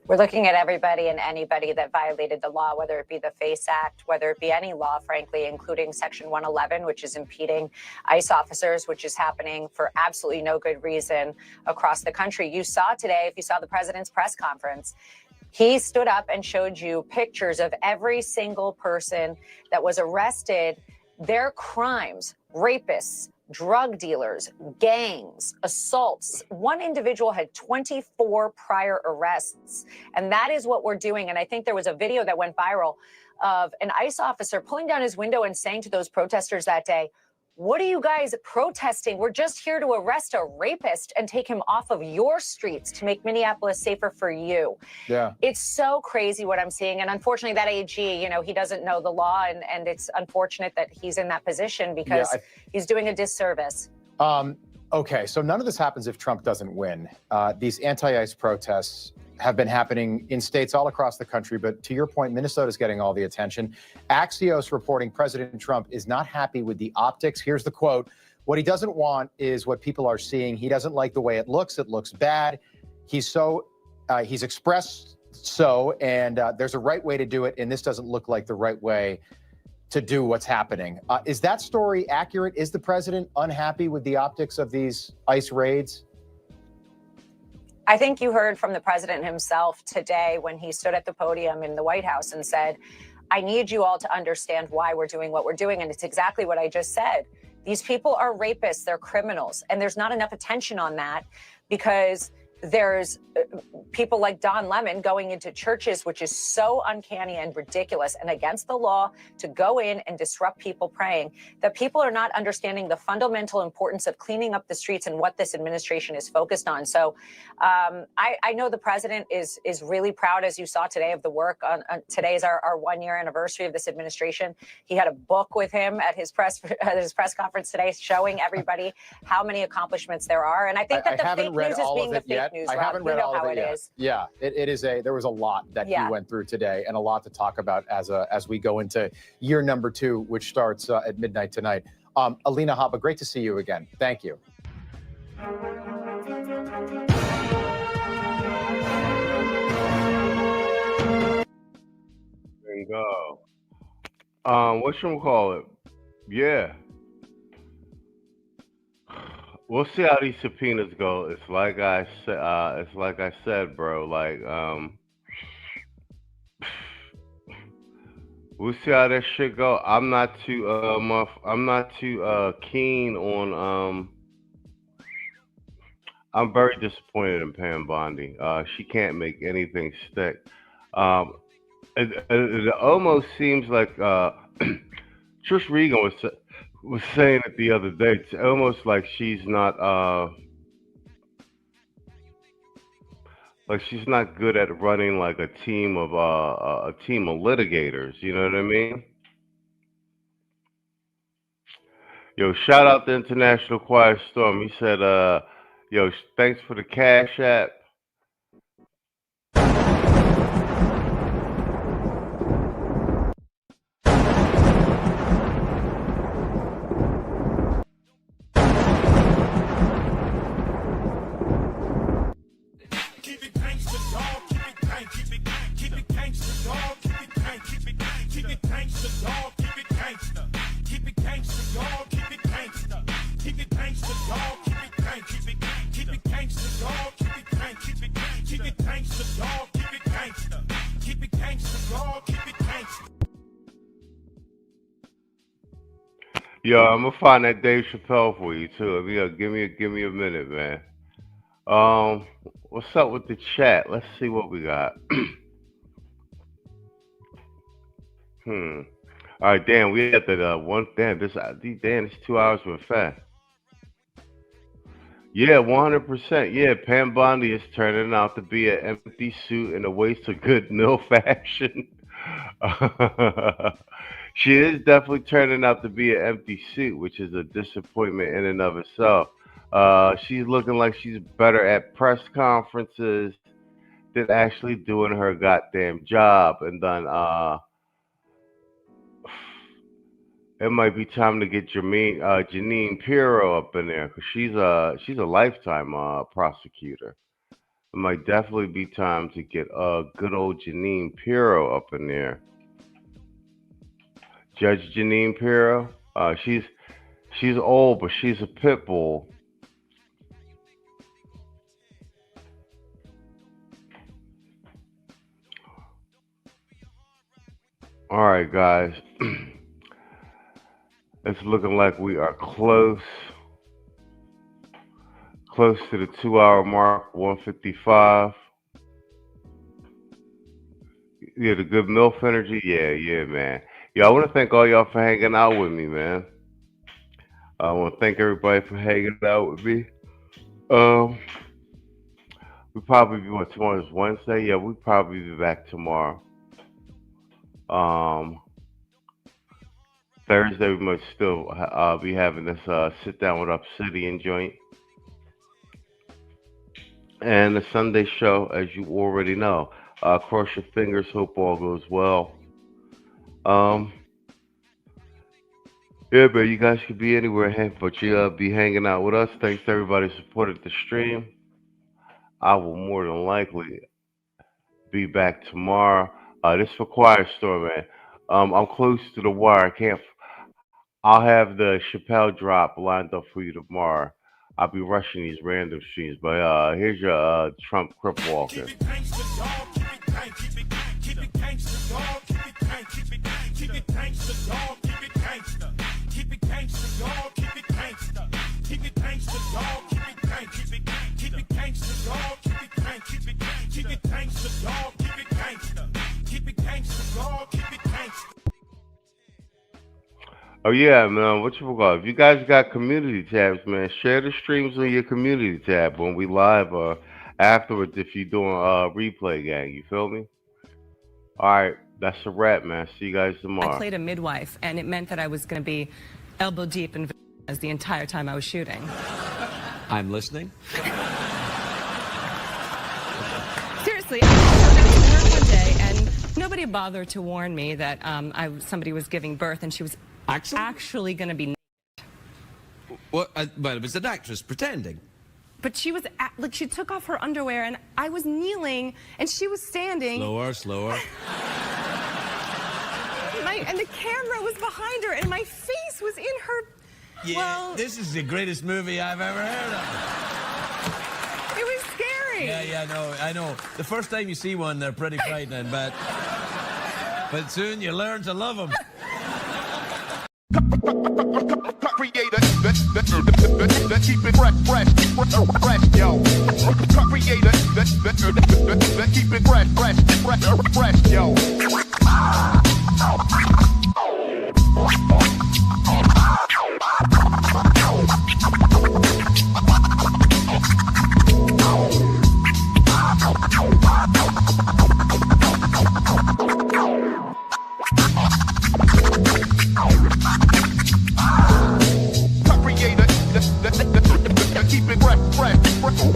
We're looking at everybody and anybody that violated the law, whether it be the FACE Act, whether it be any law, frankly, including Section 111, which is impeding ICE officers, which is happening for absolutely no good reason across the country. You saw today, if you saw the president's press conference, he stood up and showed you pictures of every single person that was arrested, their crimes, rapists, drug dealers, gangs, assaults. One individual had 24 prior arrests. And that is what we're doing. And I think there was a video that went viral of an ICE officer pulling down his window and saying to those protesters that day, "What are you guys protesting? We're just here to arrest a rapist and take him off of your streets to make Minneapolis safer for you." Yeah. It's so crazy what I'm seeing. And unfortunately, that AG, you know, he doesn't know the law. And it's unfortunate that he's in that position because he's doing a disservice. Okay, so none of this happens if Trump doesn't win. These anti-ICE protests have been happening in states all across the country, but to your point, Minnesota's getting all the attention. Axios reporting President Trump is not happy with the optics. Here's the quote. What he doesn't want is what people are seeing. He doesn't like the way it looks. It looks bad. He's expressed so, and there's a right way to do it, and this doesn't look like the right way to do what's happening. Is that story accurate? Is the president unhappy with the optics of these ICE raids? I think you heard from the president himself today when he stood at the podium in the White House and said, "I need you all to understand why we're doing what we're doing." And it's exactly what I just said. These people are rapists, they're criminals, and there's not enough attention on that because there's people like Don Lemon going into churches, which is so uncanny and ridiculous and against the law to go in and disrupt people praying, that people are not understanding the fundamental importance of cleaning up the streets and what this administration is focused on. So I know the president is really proud, as you saw today, of the work. Today is our 1-year anniversary of this administration. He had a book with him at his press conference today showing everybody how many accomplishments there are. And I think that the fake news is being the fake news. I haven't read all of it yet. Yeah, it is there was a lot that he went through today and a lot to talk about as we go into year number 2, which starts at midnight tonight. Alina Habba, great to see you again. Thank you. And go. Whatchamacallit? Yeah. We'll see how these subpoenas go. It's like I said, bro. Like, we'll see how that shit go. I'm not too keen on. I'm very disappointed in Pam Bondi. She can't make anything stick. It almost seems like Trish Regan was saying it the other day. It's almost like she's not good at running like a team of litigators. You know what I mean? Yo, shout out to International Quiet Storm. He said, yo, thanks for the Cash App. Yo, I'm gonna find that Dave Chappelle for you too. Give me a minute, man. What's up with the chat? Let's see what we got. All right, damn, we had that one. Damn, this 2 hours went fast. Yeah, 100%. Yeah, Pam Bondi is turning out to be an empty suit and a waste of good nil fashion. She is definitely turning out to be an empty suit, which is a disappointment in and of itself. She's looking like she's better at press conferences than actually doing her goddamn job. And then It might be time to get Janine Pirro up in there because she's a lifetime prosecutor. It might definitely be time to get good old Janine Pirro up in there. Judge Janine Pirro, she's old, but she's a pit bull. All right, guys. It's looking like we are close to the 2-hour mark, 1:55. Yeah, the good MILF energy. Yeah, man. Yeah, I want to thank all y'all for hanging out with me, man. I want to thank everybody for hanging out with me. We probably be tomorrow's Wednesday. Yeah, we'll probably be back tomorrow. Thursday we might still be having this sit down with Obsidian joint. And the Sunday show, as you already know. Cross your fingers, hope all goes well. Yeah, but you guys could be anywhere, but you be hanging out with us. Thanks to everybody who supported the stream. I will more than likely be back tomorrow. This for Quiet Storm, man. I'm close to the wire. I'll have the Chappelle drop lined up for you tomorrow. I'll be rushing these random streams, but here's your Trump crip walking. Oh yeah, man. What you forgot? If you guys got community tabs, man, share the streams on your community tab when we live or afterwards if you're doing a replay, gang. You feel me? All right, that's a wrap, man. See you guys tomorrow. I played a midwife, and it meant that I was going to be elbow deep in as the entire time I was shooting. I'm listening. Seriously, I was work one day, and nobody bothered to warn me that somebody was giving birth, and she was actually going to be. What? Well, it was an actress pretending. But she was like, she took off her underwear, and I was kneeling, and she was standing. Slower. And the camera was behind her, and my face was in her. Yeah, well, this is the greatest movie I've ever heard of. It was scary. Yeah, I know. The first time you see one, they're pretty frightening, but soon you learn to love them. Creator, let's keep it fresh, yo. Creator, let's keep it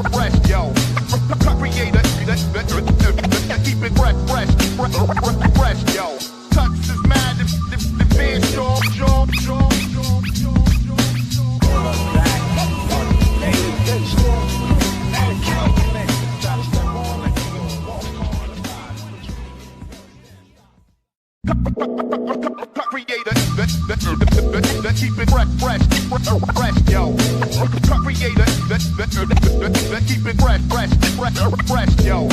fresh, yo. Keep it fresh, yo. Creator, let's keep it fresh, yo. Touch is mad, the band sure. Creator, let's keep it fresh, yo. Creator, let's keep it fresh, yo.